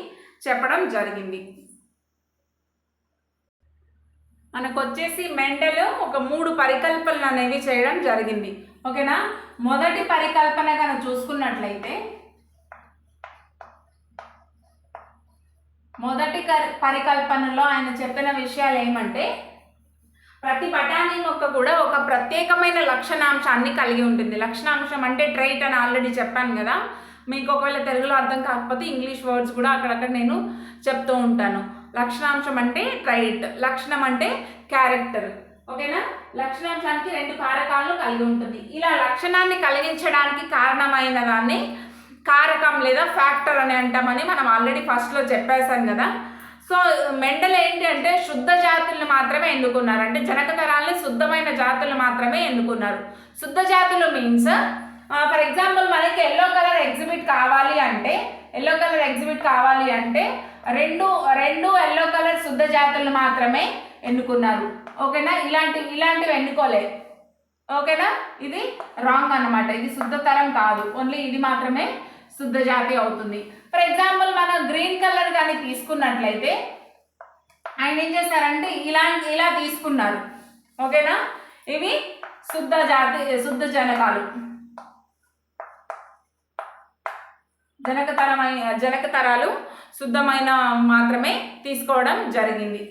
చెప్పడం జరిగింది. మనకు వచ్చేసి మెండల్ ఒక 3 పరికల్పనలు అనేవి చేయడం జరిగింది. ఓకేనా. మొదటి పరికల్పన కనుక చూసుకున్నట్లయితే మొదటి పరికల్పనలో ఆయన చెప్పిన విషయాలు ఏమంటే ప్రతి బఠానీ మొక్క కూడా ఒక ప్రత్యేకమైన లక్షణాంశాన్ని కలిగి ఉంటుంది. లక్షణాంశం అంటే ట్రైట్ అని ఆల్రెడీ చెప్పాను కదా. మీకు ఒకవేళ తెలుగులో అర్థం కాకపోతే ఇంగ్లీష్ వర్డ్స్ కూడా అక్కడక్కడ నేను చెప్తూ ఉంటాను. లక్షణాంశం అంటే ట్రైట్, లక్షణం అంటే క్యారెక్టర్. ఓకేనా. లక్షణాంశానికి 2 కారకాలను కలిగి ఉంటుంది. ఇలా లక్షణాన్ని కలిగించడానికి కారణమైన దాన్ని కారకం లేదా ఫ్యాక్టర్ అని అంటామని మనం ఆల్రెడీ ఫస్ట్లో చెప్పేశాం కదా. సో మెండల్ ఏంటి అంటే శుద్ధ జాతులను మాత్రమే ఎన్నుకున్నారు. అంటే జనకతరాలని శుద్ధమైన జాతులు మాత్రమే ఎన్నుకున్నారు. శుద్ధ జాతులు మీన్స్ ఫర్ ఎగ్జాంపుల్ మనకి ఎల్లో కలర్ ఎగ్జిబిట్ కావాలి అంటే రెండు ఎల్లో కలర్ శుద్ధ జాతులు మాత్రమే ఎన్నుకున్నారు. ఓకేనా. ఇలాంటివి ఎన్నుకోలేదు. ఓకేనా. ఇది రాంగ్ అన్నమాట. ఇది శుద్ధ తరం కాదు. ఓన్లీ ఇది మాత్రమే శుద్ధ జాతి అవుతుంది. ఫర్ ఎగ్జాంపుల్ మనం గ్రీన్ కలర్ కానీ తీసుకున్నట్లయితే ఆయన ఏం చేశారంటే ఇలా తీసుకున్నారు. ఓకేనా. ఇవి శుద్ధ జనకాలు, జనకతరాలు శుద్ధమైన మాత్రమే తీసుకోవడం జరిగింది.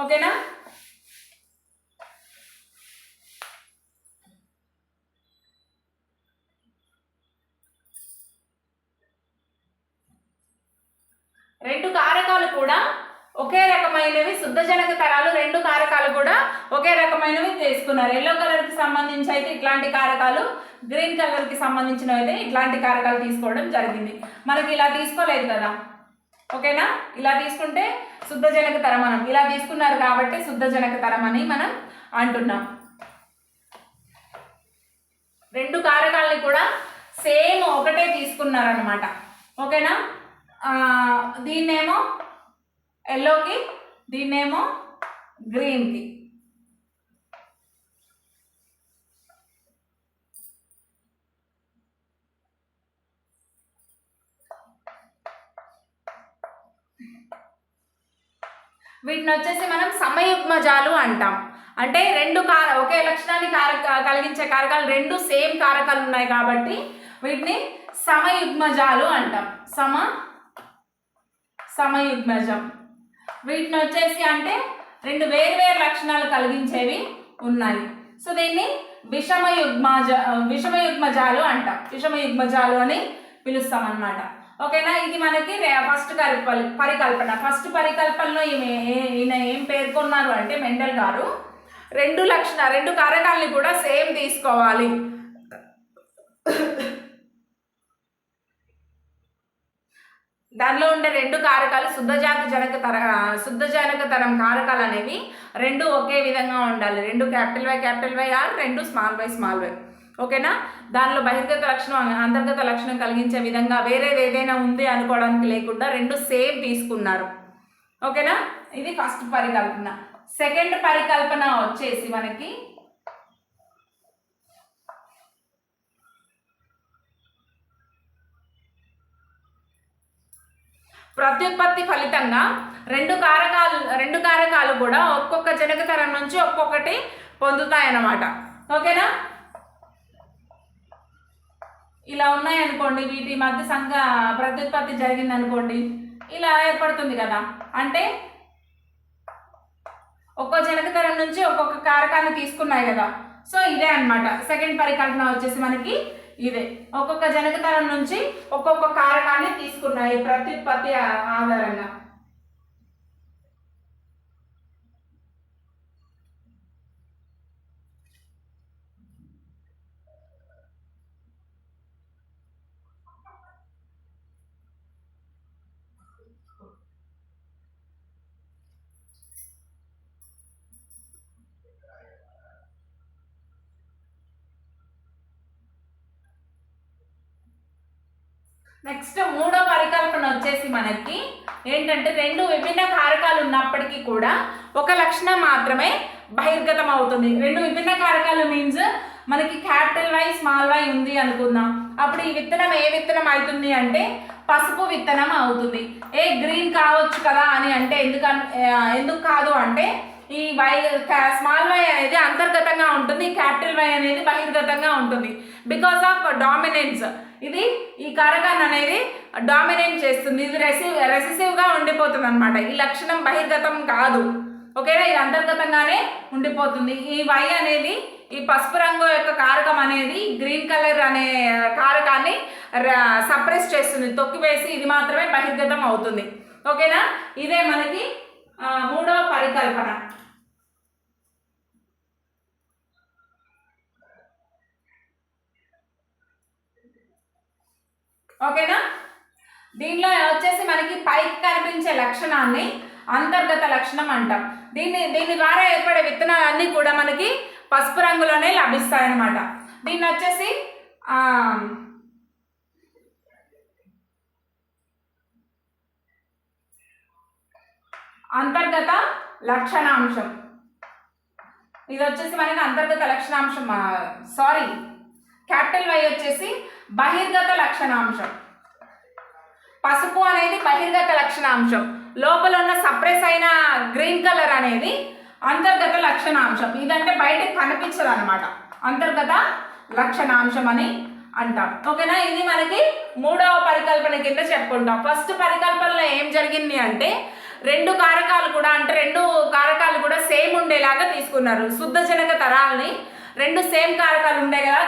ఓకేనా. రెండు కారకాలు కూడా ఒకే రకమైనవి, శుద్ధ జనక తరాలు 2 కారకాలు కూడా ఒకే రకమైనవి తీసుకున్నారు. ఎల్లో కలర్కి సంబంధించి అయితే ఇట్లాంటి కారకాలు, గ్రీన్ కలర్కి సంబంధించినవి అయితే ఇట్లాంటి కారకాలు తీసుకోవడం జరిగింది. మనకి ఇలా తీసుకోలేదు కదా. ఓకేనా. ఇలా తీసుకుంటే శుద్ధ జనక తరం, మనం ఇలా తీసుకున్నారు కాబట్టి శుద్ధ జనక తరం అని మనం అంటున్నాం. 2 కారకాలని కూడా సేమ్ ఒకటే తీసుకున్నారనమాట. ఓకేనా. దీన్నేమో ఎల్లోకి, దీన్నేమో గ్రీన్కి. వీటిని వచ్చేసి మనం సమయుగ్మజాలు అంటాం. అంటే ఒకే లక్షణాన్ని కలిగించే కారకాలు 2 సేమ్ కారకాలు ఉన్నాయి కాబట్టి వీటిని సమయుగ్మజాలు అంటాం. సమయుగ్మజం. వీటిని వచ్చేసి అంటే 2 వేరు లక్షణాలు కలిగించేవి ఉన్నాయి. సో దీన్ని విషమయుగ్మజాలు అంటాం. విషమయుగ్మజాలు అని పిలుస్తాం అన్నమాట. ఓకేనా. ఇది మనకి ఫస్ట్ పరికల్పన. ఫస్ట్ పరికల్పనలో ఈయన ఏం పేర్కొన్నారు అంటే మెండల్ గారు 2 కారకాలని కూడా సేమ్ తీసుకోవాలి. దానిలో ఉండే 2 కారకాలు శుద్ధ జనక తరం కారకాలు అనేవి 2 ఒకే విధంగా ఉండాలి. 2 capital Y or 2 small Y. ఓకేనా. దానిలో బహిర్గత లక్షణం, అంతర్గత లక్షణం కలిగించే విధంగా వేరేది ఏదైనా ఉంది అనుకోవడానికి లేకుండా 2 సేమ్ తీసుకున్నారు. ఓకేనా. ఇది ఫస్ట్ పరికల్పన. సెకండ్ పరికల్పన వచ్చేసి మనకి ప్రత్యుత్పత్తి ఫలితంగా 2 కారకాలు కూడా ఒక్కొక్క జనక తరం నుంచి ఒక్కొక్కటి పొందుతాయన్నమాట. ఓకేనా. ఇలా ఉన్నాయనుకోండి, వీటి మధ్య ప్రత్యుత్పత్తి జరిగింది అనుకోండి, ఇలా ఏర్పడుతుంది కదా. అంటే ఒక్కో జనకతరం నుంచి ఒక్కొక్క కారకాన్ని తీసుకున్నాయి కదా. సో ఇదే అన్నమాట సెకండ్ పరికల్పన వచ్చేసి మనకి ఇదే. ఒక్కొక్క జనకతరం నుంచి ఒక్కొక్క కారకాన్ని తీసుకున్నాయి ప్రత్యుత్పత్తి ఆధారంగా. నెక్స్ట్ మూడో పరికల్పన వచ్చేసి మనకి ఏంటంటే రెండు విభిన్న కారకాలు ఉన్నప్పటికీ కూడా ఒక లక్షణం మాత్రమే బహిర్గతం అవుతుంది. రెండు విభిన్న కారకాలు మీన్స్ మనకి క్యాపిటల్ వై స్మాల్ వై ఉంది అనుకుందాం. అప్పుడు ఈ విత్తనం ఏ విత్తనం అవుతుంది అంటే పసుపు విత్తనం అవుతుంది. గ్రీన్ కావచ్చు కదా అని అంటే ఎందుకు కాదు అంటే ఈ వై స్మాల్ వై అనేది అంతర్గతంగా ఉంటుంది, క్యాపిటల్ వై అనేది బహిర్గతంగా ఉంటుంది. బికాస్ ఆఫ్ డామినెన్స్ ఇది ఈ కారకాన్ని అనేది డామినేట్ చేస్తుంది. ఇది రెసిసివ్గా ఉండిపోతుంది అనమాట. ఈ లక్షణం బహిర్గతం కాదు. ఓకేనా, ఇది అంతర్గతంగానే ఉండిపోతుంది. ఈ వై అనేది ఈ పసుపు రంగు యొక్క కారకం అనేది గ్రీన్ కలర్ అనే కారకాన్ని సప్రెస్ చేస్తుంది, తొక్కివేసి ఇది మాత్రమే బహిర్గతం అవుతుంది. ఓకేనా, ఇదే మనకి మూడవ పరికల్పన. ఓకేనా, దీనిలో వచ్చేసి మనకి పైకి కనిపించే లక్షణాన్ని అంతర్గత లక్షణం అంటాం. దీని ద్వారా ఏర్పడే విత్తనాలన్నీ కూడా మనకి పసుపు రంగులోనే లభిస్తాయి అన్నమాట. దీన్ని వచ్చేసి అంతర్గత లక్షణాంశం. ఇది వచ్చేసి మనకి అంతర్గత లక్షణాంశం. సారీ, క్యాపిటల్ వై వచ్చేసి బహిర్గత లక్షణాంశం. పసుపు అనేది బహిర్గత లక్షణాంశం, లోపల ఉన్న సప్రెస్ అయిన గ్రీన్ కలర్ అనేది అంతర్గత లక్షణాంశం. ఇదంటే బయటకు కనిపించదు అనమాట, అంతర్గత లక్షణాంశం అని అంటాం. ఓకేనా, ఇది మనకి మూడవ పరికల్పన కింద చెప్పుకుంటాం. ఫస్ట్ పరికల్పనలో ఏం జరిగింది అంటే రెండు కారకాలు కూడా సేమ్ ఉండేలాగా తీసుకున్నారు. శుద్ధ జనక తరాలని రెండు సేమ్ కారకాలు ఉండే కదా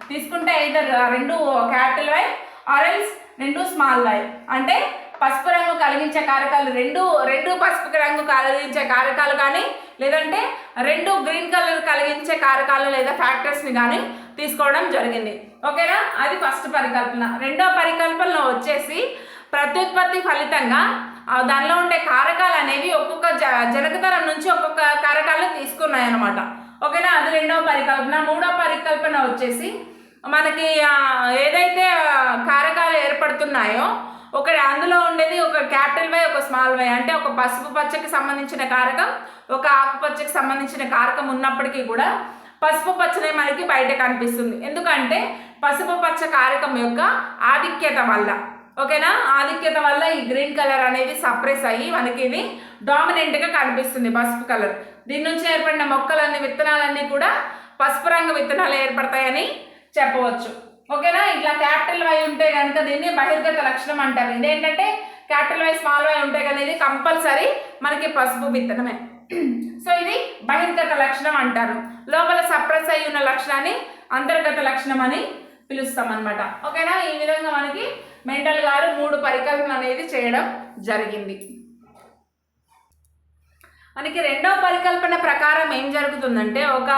తీసుకుంటే ఐదర్ రెండు క్యాపిటల్ వై ఆరెల్స్ రెండు స్మాల్ వై. అంటే పసుపు రంగు కలిగించే కారకాలు రెండు పసుపు రంగు కలిగించే కారకాలు కానీ లేదంటే రెండు గ్రీన్ కలర్ కలిగించే కారకాలు లేదా ఫ్యాక్టర్స్ని కానీ తీసుకోవడం జరిగింది. ఓకేనా, అది ఫస్ట్ పరికల్పన. రెండో పరికల్పనలో వచ్చేసి ప్రత్యుత్పత్తి ఫలితంగా దానిలో ఉండే కారకాలు అనేవి ఒక్కొక్క జనకతరం నుంచి ఒక్కొక్క కారకాలు తీసుకున్నాయి అన్నమాట. ఓకేనా, అది రెండవ పరికల్పన. మూడో పరికల్పన వచ్చేసి మనకి ఏదైతే కారకాలు ఏర్పడుతున్నాయో అందులో ఉండేది ఒక క్యాపిటల్ వై ఒక స్మాల్ వై. అంటే ఒక పసుపు పచ్చకి సంబంధించిన కారకం ఒక ఆకుపచ్చకి సంబంధించిన కారకం ఉన్నప్పటికీ కూడా పసుపు పచ్చనే మనకి బయట కనిపిస్తుంది. ఎందుకంటే పసుపు పచ్చ కారకం యొక్క ఆధిక్యత వల్ల. ఓకేనా, ఆధిక్యత వల్ల ఈ గ్రీన్ కలర్ అనేది సప్రెస్ అయ్యి మనకి ఇది డామినెంట్గా కనిపిస్తుంది పసుపు కలర్. దీని నుంచి ఏర్పడిన మొక్కలన్నీ విత్తనాలన్నీ కూడా పసుపు రంగు విత్తనాలు ఏర్పడతాయని చెప్పవచ్చు. ఓకేనా, ఇట్లా క్యాపిటల్ వై ఉంటే కనుక దీన్ని బహిర్గత లక్షణం అంటారు. ఇదేంటంటే క్యాపిటల్ వై స్మాల్ వై ఉంటే కనుక ఇది కంపల్సరీ మనకి పసుపు విత్తనమే. సో ఇది బహిర్గత లక్షణం అంటారు. లోపల సప్రెస్ అయి ఉన్న లక్షణాన్ని అంతర్గత లక్షణం అని పిలుస్తాం అనమాట. ఓకేనా, ఈ విధంగా మనకి మెండల్ గారు 3 పరికల్పన అనేది చేయడం జరిగింది. మనకి రెండవ పరికల్పన ప్రకారం ఏం జరుగుతుందంటే ఒక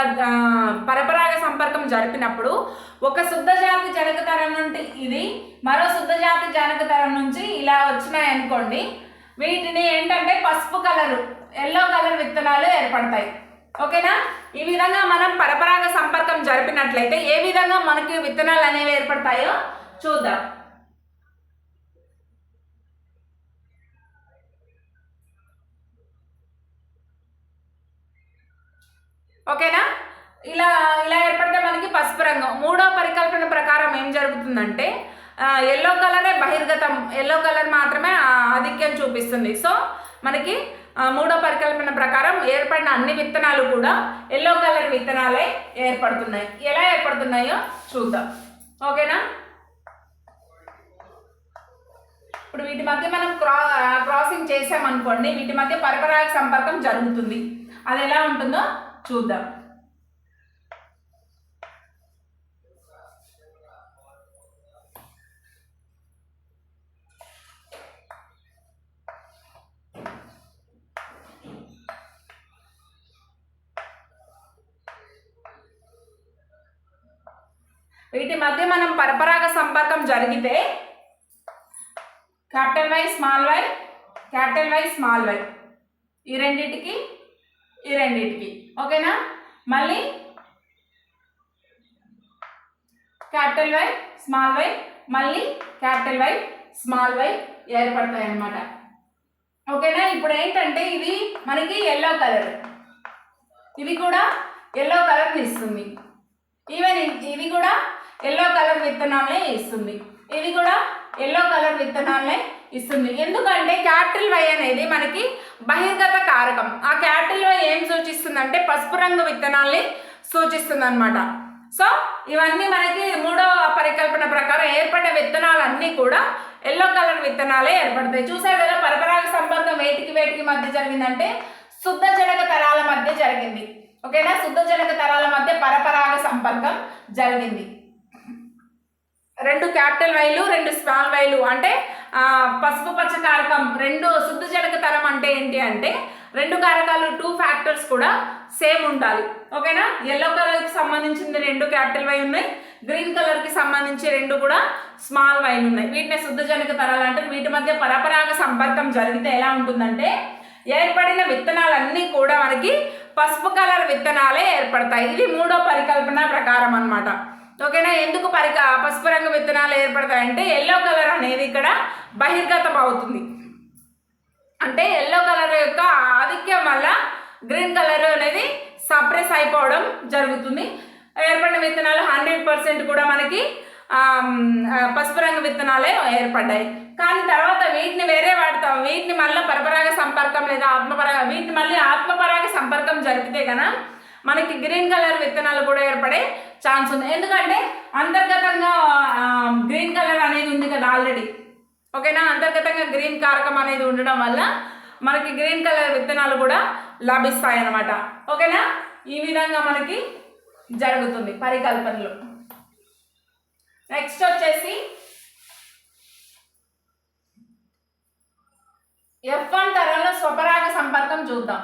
పరపరాగ సంపర్కం జరిపినప్పుడు ఒక శుద్ధ జాతి జనకతరం నుండి ఇది మరో శుద్ధ జాతి జనకతరం నుంచి ఇలా వచ్చినాయి అనుకోండి, వీటిని ఏంటంటే పసుపు కలరు ఎల్లో కలర్ విత్తనాలు ఏర్పడతాయి. ఓకేనా, ఈ విధంగా మనం పరపరాగ సంపర్కం జరిపినట్లయితే ఏ విధంగా మనకి విత్తనాలు అనేవి ఏర్పడతాయో చూద్దాం. ఓకేనా, ఇలా ఏర్పడితే మనకి పసుపు రంగు. మూడో పరికల్పన ప్రకారం ఏం జరుగుతుందంటే ఎల్లో కలరే బహిర్గతం, ఎల్లో కలర్ మాత్రమే ఆధిక్యం చూపిస్తుంది. సో మనకి మూడో పరికల్పన ప్రకారం ఏర్పడిన అన్ని విత్తనాలు కూడా ఎల్లో కలర్ విత్తనాలే ఏర్పడుతున్నాయి. ఎలా ఏర్పడుతున్నాయో చూద్దాం. ఓకేనా, ఇప్పుడు వీటి మధ్య మనం క్రాసింగ్ చేసామనుకోండి, వీటి మధ్య పరపరాగ సంపర్కం జరుగుతుంది. అది ఎలా ఉంటుందో చూద్దాం. వీటి మధ్య మనం పరపరాగ సంపర్కం జరిగితే క్యాపిటల్ వై స్మాల్ వై ఈ రెండిటికి ఓకేనా. మళ్ళీ క్యాపిటల్ వై మళ్ళీ క్యాపిటల్ వై స్మాల్ వై ఏర్పడతాయి అన్నమాట. ఓకేనా. ఇప్పుడు ఏంటంటే ఇది మనకి ఎల్లో కలర్, ఇది కూడా ఎల్లో కలర్ని ఇస్తుంది. ఈవెన్ ఇది కూడా ఎల్లో కలర్ విత్తనాలనే ఇస్తుంది, ఇది కూడా ఎల్లో కలర్ విత్తనాలనే ఇస్తుంది. ఎందుకంటే క్యాపిటల్ వై అనేది మనకి బహిర్గత కారకం. ఆ క్యాపిటల్ వై ఏం సూచిస్తుందంటే పసుపు రంగు విత్తనాల్ని సూచిస్తుంది అనమాట. సో ఇవన్నీ మనకి మూడో పరికల్పన ప్రకారం ఏర్పడే విత్తనాలన్నీ కూడా ఎల్లో కలర్ విత్తనాలే ఏర్పడతాయి. చూసారు కదా, పరపరాగ సంపర్కం వేటికి మధ్య జరిగిందంటే శుద్ధ జనక తరాల మధ్య జరిగింది. ఓకేనా. శుద్ధ జనక తరాల మధ్య పరపరాగ సంపర్కం జరిగింది. 2 క్యాపిటల్ వైలు 2 స్మాల్ వైలు అంటే పసుపు పచ్చ కారకం 2 శుద్ధ జనక తరం అంటే ఏంటి అంటే 2 కారకాలు 2 ఫ్యాక్టర్స్ కూడా సేమ్ ఉండాలి. ఓకేనా. ఎల్లో కలర్కి సంబంధించింది 2 క్యాపిటల్ వై ఉన్నాయి, గ్రీన్ కలర్కి సంబంధించి 2 కూడా స్మాల్ వైలు ఉన్నాయి. వీటిని శుద్ధ జనక తరాలు అంటే. వీటి మధ్య పరపరాగ సంపర్కం జరిగితే ఎలా ఉంటుందంటే ఏర్పడిన విత్తనాలన్నీ కూడా మనకి పసుపు కలర్ విత్తనాలే ఏర్పడతాయి. ఇది మూడో పరికల్పన ప్రకారం అన్నమాట. ఓకేనా. ఎందుకు పసుపు రంగు విత్తనాలు ఏర్పడతాయంటే ఎల్లో కలర్ అనేది ఇక్కడ బహిర్గతం అవుతుంది. అంటే ఎల్లో కలర్ యొక్క ఆధిక్యం వల్ల గ్రీన్ కలర్ అనేది సప్రెస్ అయిపోవడం జరుగుతుంది. ఏర్పడిన విత్తనాలు 100% కూడా మనకి పసుపు రంగు విత్తనాలే ఏర్పడ్డాయి. కానీ తర్వాత వీటిని వేరే వాడతాం, వీటిని మళ్ళీ పరపరాగ సంపర్కం లేదా వీటిని మళ్ళీ ఆత్మపరాగ సంపర్కం జరిపితే కనుక మనకి గ్రీన్ కలర్ విత్తనాలు కూడా ఏర్పడే ఛాన్స్ ఉంది. ఎందుకంటే అంతర్గతంగా గ్రీన్ కలర్ అనేది ఉంది కదా ఆల్రెడీ. ఓకేనా. అంతర్గతంగా గ్రీన్ కారకం అనేది ఉండడం వల్ల మనకి గ్రీన్ కలర్ విత్తనాలు కూడా లభిస్తాయి అన్నమాట. ఓకేనా. ఈ విధంగా మనకి జరుగుతుంది పరికల్పనలు. నెక్స్ట్ వచ్చేసి F1 తరంలో స్వపరాగ సంపర్కం చూద్దాం.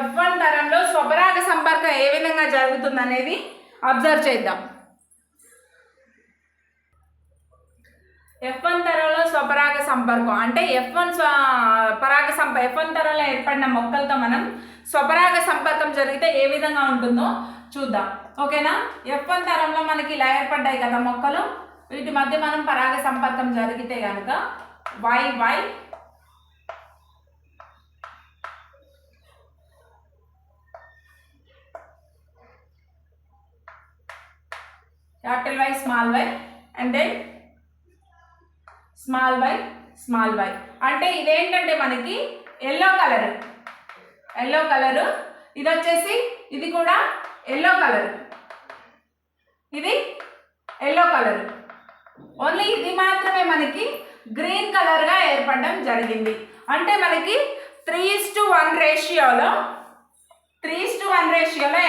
F1 తరంలో స్వపరాగ సంపర్కం ఏ విధంగా జరుగుతుంది అనేది అబ్జర్వ్ చేద్దాం. F1 తరంలో స్వపరాగ సంపర్కం అంటే F1 తరంలో ఏర్పడిన మొక్కలతో మనం స్వపరాగ సంపర్కం జరిగితే ఏ విధంగా ఉంటుందో చూద్దాం. ఓకేనా. F1 తరంలో మనకి ఇలా ఏర్పడ్డాయి కదా మొక్కలు, వీటి మధ్య మనం పరాగ సంపర్కం జరిగితే కనుక YY capital Y small y and then small y అంటే ఇదేంటంటే మనకి ఎల్లో కలర్ ఇది వచ్చేసి ఇది కూడా ఎల్లో కలర్, ఇది ఎల్లో కలర్. ఓన్లీ ఇది మాత్రమే మనకి గ్రీన్ కలర్గా ఏర్పడడం జరిగింది. అంటే మనకి 3:1 రేషియోలో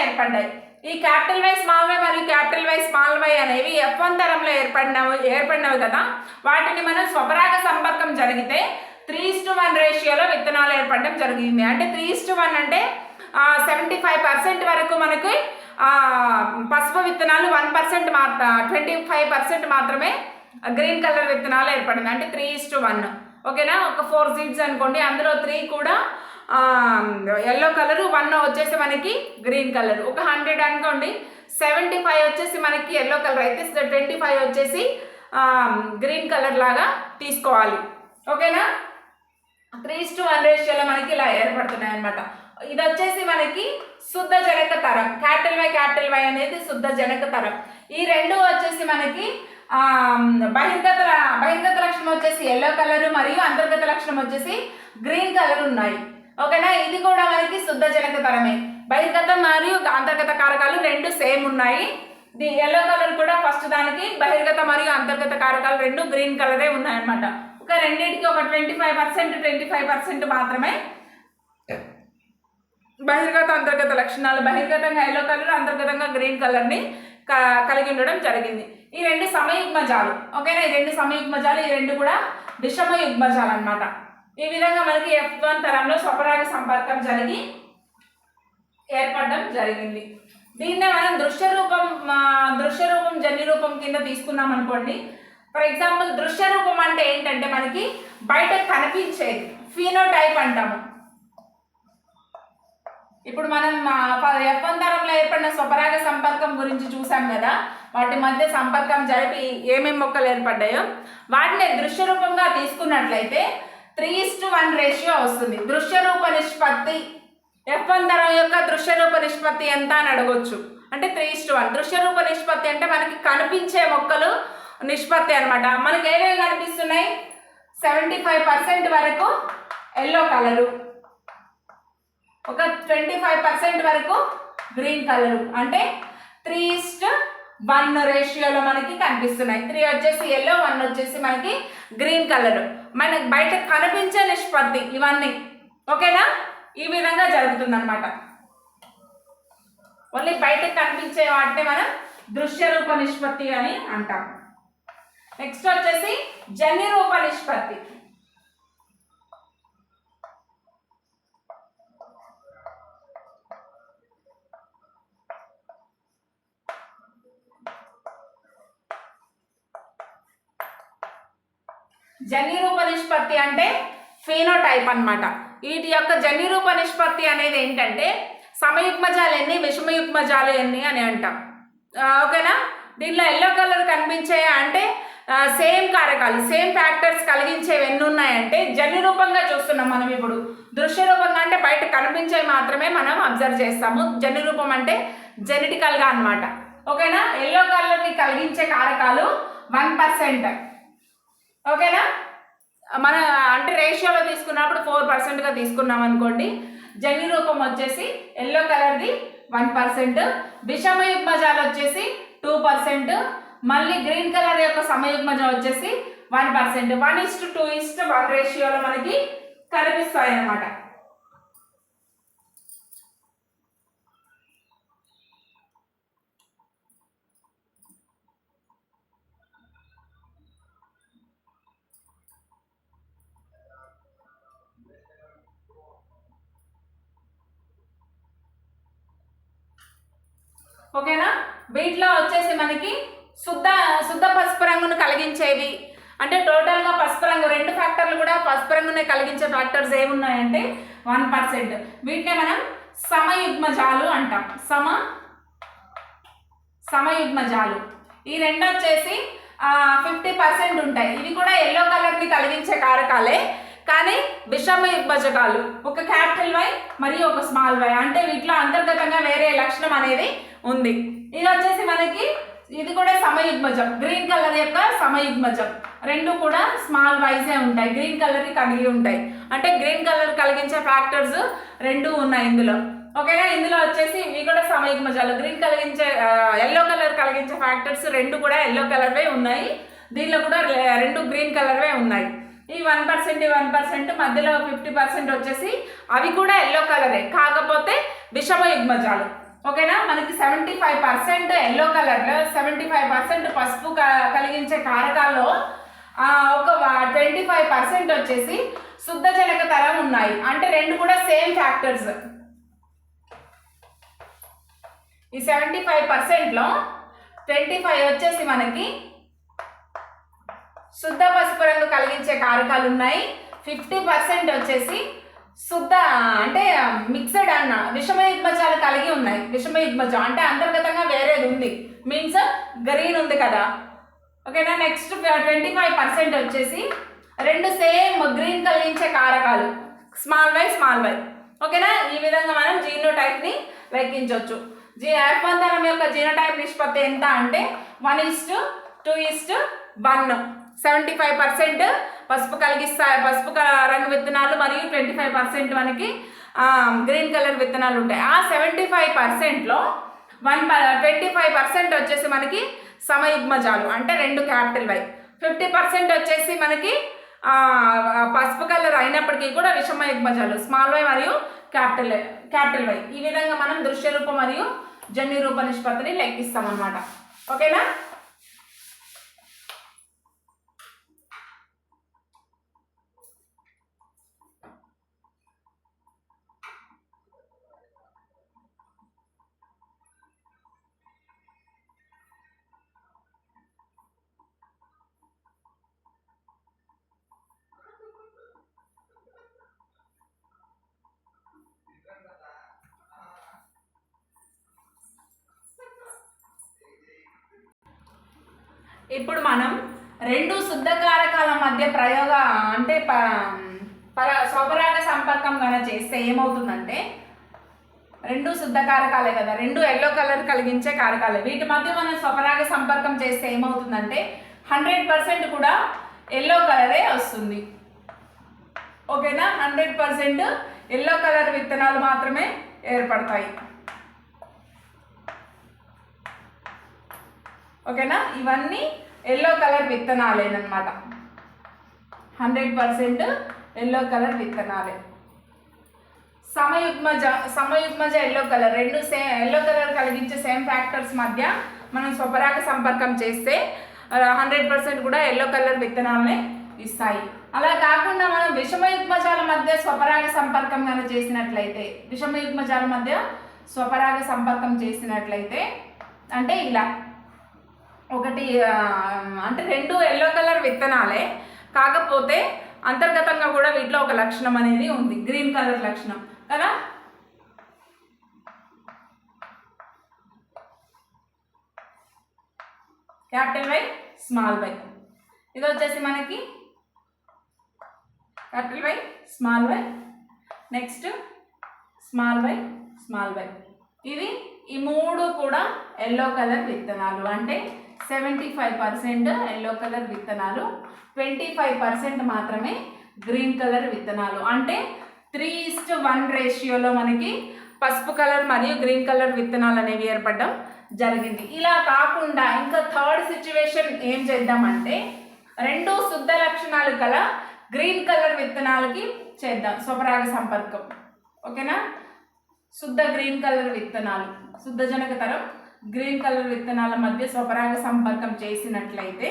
ఏర్పడ్డాయి. ఈ క్యాపిటల్ వై స్మాల్ వై మరియు క్యాపిటల్ వై స్మాల్ వై అనేవి F1 తరంలో ఏర్పడినవి కదా. వాటిని మనం స్వపరాగ సంపర్కం జరిగితే 3:1 రేషియోలో విత్తనాలు ఏర్పడడం జరిగింది. అంటే 3:1 అంటే 75% వరకు మనకి పసుపు విత్తనాలు 1% 25% మాత్రమే గ్రీన్ కలర్ విత్తనాలు ఏర్పడింది. అంటే 3:1. ఓకేనా. ఒక 4 సీడ్స్ అనుకోండి, అందులో 3 కూడా ఎల్లో కలర్, 1 వచ్చేసి మనకి గ్రీన్ కలర్. ఒక 100 అనుకోండి, 75 వచ్చేసి మనకి ఎల్లో కలర్ అయితే 25 వచ్చేసి గ్రీన్ కలర్ లాగా తీసుకోవాలి. ఓకేనా. 3:1 రేషియోలో మనకి ఇలా ఏర్పడుతున్నాయి అనమాట. ఇది వచ్చేసి మనకి శుద్ధ జనక తరం. క్యాపిటల్ వై అనేది శుద్ధ జనక తరం. ఈ రెండు వచ్చేసి మనకి బహిర్గత లక్షణం వచ్చేసి ఎల్లో కలర్ మరియు అంతర్గత లక్షణం వచ్చేసి గ్రీన్ కలర్ ఉన్నాయి. ఓకేనా, ఇది కూడా మనకి శుద్ధ జనక తరమే. బహిర్గత మరియు అంతర్గత కారకాలు రెండు సేమ్ ఉన్నాయి. ఎల్లో కలర్ కూడా ఫస్ట్ దానికి బహిర్గత మరియు అంతర్గత కారకాలు రెండు గ్రీన్ కలరే ఉన్నాయన్నమాట. ఒక రెండింటికి ఒక 25% మాత్రమే బహిర్గత అంతర్గత లక్షణాలు. బహిర్గతంగా ఎల్లో కలర్, అంతర్గతంగా గ్రీన్ కలర్ని కలిగి ఉండడం జరిగింది. ఈ రెండు సమయుగ్మజాలు. ఓకేనా, ఈ రెండు సమయుగ్మజాలు, ఈ రెండు కూడా విషమ యుగ్మజాలు అనమాట. ఈ విధంగా మనకి F1 తరంలో స్వపరాగ సంపర్కం జరిగి ఏర్పడడం జరిగింది. దీన్నే మనం దృశ్య రూపం జన్యు రూపం కింద తీసుకున్నాం అనుకోండి. ఫర్ ఎగ్జాంపుల్ దృశ్య రూపం అంటే ఏంటంటే మనకి బయట కనిపించేది, ఫీనోటైప్ అంటాము. ఇప్పుడు మనం F1 తరంలో ఏర్పడిన స్వపరాగ సంపర్కం గురించి చూసాం కదా, వాటి మధ్య సంపర్కం జరిపి ఏమేమి మొక్కలు ఏర్పడ్డాయో వాటిని దృశ్య రూపంగా తీసుకున్నట్లయితే 3:1 రేషియో వస్తుంది. దృశ్య రూప నిష్పత్తి F1 తరం యొక్క దృశ్య రూప నిష్పత్తి ఎంత అని అడగొచ్చు. అంటే 3:1. దృశ్య రూప నిష్పత్తి అంటే మనకి కనిపించే మొక్కలు నిష్పత్తి అనమాట. మనకి ఏమేమి కనిపిస్తున్నాయి? 75% వరకు ఎల్లో కలరు, ఒక 25% వరకు గ్రీన్ కలరు, అంటే 3:1 రేషియోలో మనకి కనిపిస్తున్నాయి. 3 వచ్చేసి ఎల్లో, 1 వచ్చేసి మనకి గ్రీన్ కలర్. మనకి బయట కనిపించే నిష్పత్తి ఇవన్నీ. ఓకేనా, ఈ విధంగా జరుగుతుంది అనమాట. ఓన్లీ బయటకు కనిపించే వాటిని మనం దృశ్య రూప నిష్పత్తి అని అంటాం. నెక్స్ట్ వచ్చేసి జన్యు రూప నిష్పత్తి. జన్యు రూప నిష్పత్తి అంటే ఫీనోటైప్ అన్నమాట. వీటి యొక్క జన్యు రూప నిష్పత్తి అనేది ఏంటంటే సమయుగ్మజాలు ఎన్ని, విషమయుగ్మజాలు ఎన్ని అని అంటాం. ఓకేనా, దీనిలో ఎల్లో కలర్ కనిపించే అంటే సేమ్ కారకాలు, సేమ్ ఫ్యాక్టర్స్ కలిగించేవి ఎన్ని ఉన్నాయంటే జన్యు రూపంగా చూస్తున్నాం మనం. ఇప్పుడు దృశ్య రూపంగా అంటే బయట కనిపించేవి మాత్రమే మనం అబ్జర్వ్ చేస్తాము. జన్యు రూపం అంటే జెనెటికల్గా అనమాట. ఓకేనా, ఎల్లో కలర్ని కలిగించే కారకాలు 1%. ఓకేనా, మన అంటే రేషియోలో తీసుకున్నప్పుడు 4%గా తీసుకున్నాం అనుకోండి. జన్యు రూపం వచ్చేసి ఎల్లో కలర్ది 1%, విషమయుగ్మజాలు వచ్చేసి 2%, మళ్ళీ గ్రీన్ కలర్ యొక్క సమయుగ్మజం వచ్చేసి 1%. 1:2:1 రేషియోలో మనకి కనిపిస్తాయి అన్నమాట. ఓకేనా, వీటిలో వచ్చేసి మనకి శుద్ధ పసుపు రంగును కలిగించేవి అంటే టోటల్గా పసుపు రంగు, రెండు ఫ్యాక్టర్లు కూడా పసుపు రంగునే కలిగించే ఫ్యాక్టర్స్ ఏమున్నాయంటే 1%. వీటినే మనం సమయుగ్మజాలు అంటాం. సమయుగ్మజాలు. ఈ రెండు వచ్చేసి 50% ఉంటాయి. ఇవి కూడా ఎల్లో కలర్ని కలిగించే కారకాలే, కానీ విషమయుగ్మజకాలు. ఒక క్యాపిటల్ వై మరియు ఒక స్మాల్ వై, అంటే వీటిలో అంతర్గతంగా వేరే లక్షణం అనేది ఉంది. ఇది వచ్చేసి మనకి ఇది కూడా సమయుగ్మజం, గ్రీన్ కలర్ యొక్క సమయుగ్మజం. రెండు కూడా స్మాల్ వైజే ఉంటాయి, గ్రీన్ కలర్ని కలిగి ఉంటాయి. అంటే గ్రీన్ కలర్ కలిగించే ఫ్యాక్టర్స్ రెండు ఉన్నాయి ఇందులో. ఓకేనా, ఇందులో వచ్చేసి ఇవి కూడా సమయుగ్మజాలు. గ్రీన్ కలిగించే ఎల్లో కలర్ కలిగించే ఫ్యాక్టర్స్ రెండు కూడా ఎల్లో కలర్వే ఉన్నాయి. దీనిలో కూడా రెండు గ్రీన్ కలర్వే ఉన్నాయి. ఈ 1% మధ్యలో 50% వచ్చేసి అవి కూడా ఎల్లో కలరే, కాకపోతే విషమయుగ్మజాలు. ఓకేనా, మనకి 75% ఎల్లో కలర్లో 75% పసుపు కలిగించే కారకాల్లో ఒక 25% వచ్చేసి శుద్ధ జనక తరం ఉన్నాయి. అంటే రెండు కూడా సేమ్ ఫ్యాక్టర్స్. ఈ 75%లో 25 వచ్చేసి మనకి శుద్ధ పసుపు రంగు కలిగించే కారకాలు ఉన్నాయి. 50% వచ్చేసి శుద్ధ అంటే మిక్స్డ్ అన్న విషమయుగ్మజాలు కలిగి ఉన్నాయి. విషమయుగ్మజం అంటే అంతర్గతంగా వేరేది ఉంది, మీన్స్ గ్రీన్ ఉంది కదా. ఓకేనా, నెక్స్ట్ 25% వచ్చేసి రెండు సేమ్ గ్రీన్ కలిగించే కారకాలు, స్మాల్ వై. ఓకేనా, ఈ విధంగా మనం జీనోటైప్ని లెక్కించవచ్చు. F1 ధనం యొక్క జీనోటైప్ నిష్పత్తి ఎంత అంటే 1:2:1. 75% పసుపు పసుపు రంగు విత్తనాలు మరియు 25% మనకి గ్రీన్ కలర్ విత్తనాలు ఉంటాయి. ఆ 75%లో 25% వచ్చేసి మనకి సమయుగ్మజాలు అంటే 2 క్యాపిటల్ వై, 50% వచ్చేసి మనకి పసుపు కలర్ అయినప్పటికీ కూడా విషమయుగ్మజాలు స్మాల్ వై మరియు క్యాపిటల్ వై. ఈ విధంగా మనం దృశ్య రూప మరియు జన్యు రూప నిష్పత్తిని లెక్కిస్తాం అన్నమాట. ఓకేనా? ఇప్పుడు మనం 2 శుద్ధ కారకాల మధ్య అంటే స్వపరాగ సంపర్కం కనుక చేస్తే ఏమవుతుందంటే, 2 శుద్ధ కారకాలే కదా, 2 ఎల్లో కలర్ కలిగించే కారకాలే, వీటి మధ్య మనం స్వపరాగ సంపర్కం చేస్తే ఏమవుతుందంటే 100% కూడా ఎల్లో కలరే వస్తుంది. ఓకేనా? 100% ఎల్లో కలర్ విత్తనాలు మాత్రమే ఏర్పడతాయి. ఓకేనా? ఇవన్నీ ఎల్లో కలర్ విత్తనాలేనమాట. 100% ఎల్లో కలర్ విత్తనాలే. సమయుగ్మజ ఎల్లో కలర్, 2 ఎల్లో కలర్ కలిగించే సేమ్ ఫ్యాక్టర్స్ మధ్య మనం స్వపరాగ సంపర్కం చేస్తే 100% కూడా ఎల్లో కలర్ విత్తనాలనే ఇస్తాయి. అలా కాకుండా మనం విషమయుగ్మజాల మధ్య స్వపరాగ సంపర్కం కనుక చేసినట్లయితే, విషమయుగ్మజాల మధ్య స్వపరాగ సంపర్కం చేసినట్లయితే అంటే ఇలా ఒకటి అంటే 2 ఎల్లో కలర్ విత్తనాలే, కాకపోతే అంతర్గతంగా కూడా వీటిలో ఒక లక్షణం అనేది ఉంది, గ్రీన్ కలర్ లక్షణం కదా. క్యాపిటల్ వై స్మాల్ వై, ఇది వచ్చేసి మనకి capital Y small Y, next small Y small Y. ఇవి ఈ 3 కూడా ఎల్లో కలర్ విత్తనాలు. అంటే 75% ఎల్లో కలర్ విత్తనాలు, 25% మాత్రమే గ్రీన్ కలర్ విత్తనాలు. అంటే 3:1 రేషియోలో మనకి పసుపు కలర్ మరియు గ్రీన్ కలర్ విత్తనాలు అనేవి ఏర్పడడం జరిగింది. ఇలా కాకుండా ఇంకా థర్డ్ సిచ్యువేషన్ ఏం చేద్దామంటే, 2 శుద్ధ లక్షణాలు గల గ్రీన్ కలర్ విత్తనాలకి చేద్దాం స్వపరాగ సంపర్కం. ఓకేనా? శుద్ధ గ్రీన్ కలర్ విత్తనాలు, శుద్ధ జనకతరం గ్రీన్ కలర్ విత్తనాల మధ్య స్వపరాగ సంపర్కం చేసినట్లయితే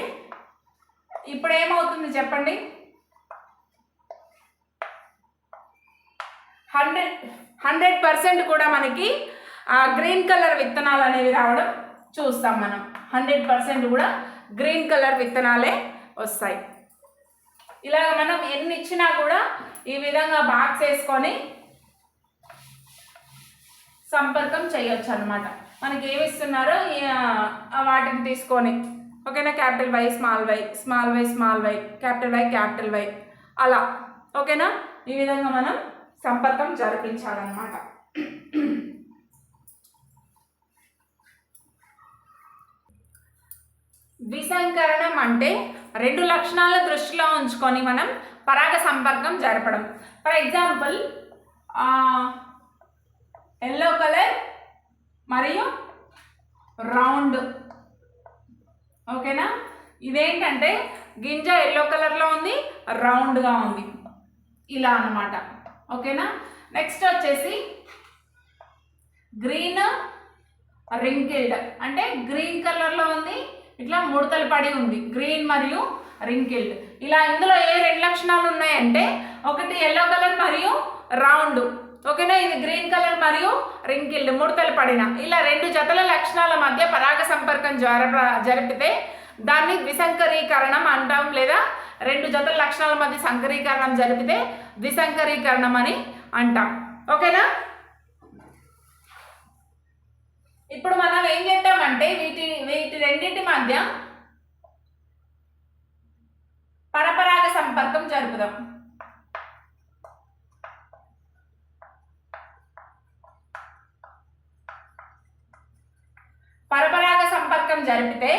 ఇప్పుడు ఏమవుతుంది చెప్పండి? 100% కూడా మనకి గ్రీన్ కలర్ విత్తనాలు అనేవి రావడం చూస్తాం మనం. 100% కూడా గ్రీన్ కలర్ విత్తనాలే వస్తాయి. ఇలాగ మనం ఎన్ని ఇచ్చినా కూడా ఈ విధంగా బాక్స్ వేసుకొని సంపర్కం చేయొచ్చు అన్నమాట. మనకి ఏమి ఇస్తున్నారో వాటిని తీసుకొని. ఓకేనా? Capital Y small Y, small Y small Y, capital Y అలా. ఓకేనా? ఈ విధంగా మనం సంపర్కం జరిపించాలన్నమాట. విసంకరణం అంటే 2 లక్షణాల దృష్టిలో ఉంచుకొని మనం పరాగ సంపర్కం జరపడం. ఫర్ ఎగ్జాంపుల్ ఎల్లో కలర్ మరియు రౌండ్. ఓకేనా? ఇదేంటంటే గింజ ఎల్లో కలర్లో ఉంది, రౌండ్గా ఉంది, ఇలా అన్నమాట. ఓకేనా? నెక్స్ట్ వచ్చేసి గ్రీన్ రింకిల్డ్, అంటే గ్రీన్ కలర్లో ఉంది, ఇట్లా ముడతలు పడి ఉంది, గ్రీన్ మరియు రింకిల్డ్. ఇలా ఇందులో ఏ 2 లక్షణాలు ఉన్నాయంటే, ఒకటి ఎల్లో కలర్ మరియు రౌండ్. ఓకేనా? ఇది గ్రీన్ కలర్ మరియు రింకిల్డ్, ముడతలు పడిన. ఇలా 2 జతల లక్షణాల మధ్య పరాగ సంపర్కం జరిపితే దాన్ని ద్విసంకరీకరణం అంటాం, లేదా 2 జతల లక్షణాల మధ్య సంకరీకరణం జరిపితే ద్విసంకరీకరణం అని అంటాం. ఓకేనా? ఇప్పుడు మనం ఏం చేద్దామంటే వీటి రెండింటి మధ్య పరపరాగ సంపర్కం జరుపుదాం. జరిపితే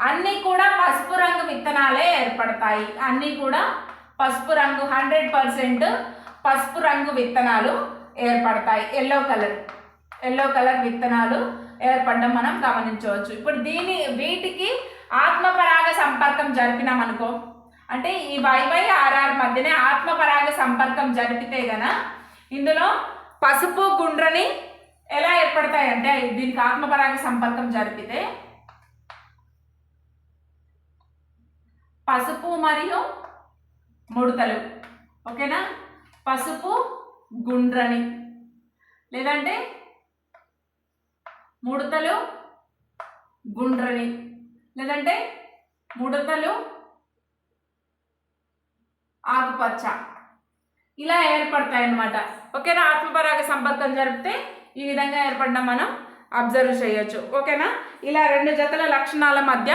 అన్నీ కూడా పసుపు రంగు విత్తనాలే ఏర్పడతాయి. అన్నీ కూడా పసుపు రంగు 100% పసుపు రంగు విత్తనాలు ఏర్పడతాయి. ఎల్లో కలర్ విత్తనాలు ఏర్పడడం మనం గమనించవచ్చు. ఇప్పుడు వీటికి ఆత్మపరాగ సంపర్కం జరిపినామనుకో, అంటే ఈ YYRR మధ్యనే ఆత్మపరాగ సంపర్కం జరిపితే గన ఇందులో పసుపు గుండ్రని ఎలా ఏర్పడతాయి అంటే, దీనికి ఆత్మపరాగ సంపర్కం జరిపితే పసుపు మరియు ముడతలు, ఓకేనా, పసుపు గుండ్రని లేదంటే ముడతలు గుండ్రని లేదంటే ముడతలు ఆకుపచ్చ ఇలా ఏర్పడతాయి అన్నమాట. ఓకేనా, ఆత్మపరాగ సంపర్కం జరిపితే ఈ విధంగా ఏర్పడడం మనం అబ్జర్వ్ చేయొచ్చు. ఓకేనా, ఇలా రెండు జతల లక్షణాల మధ్య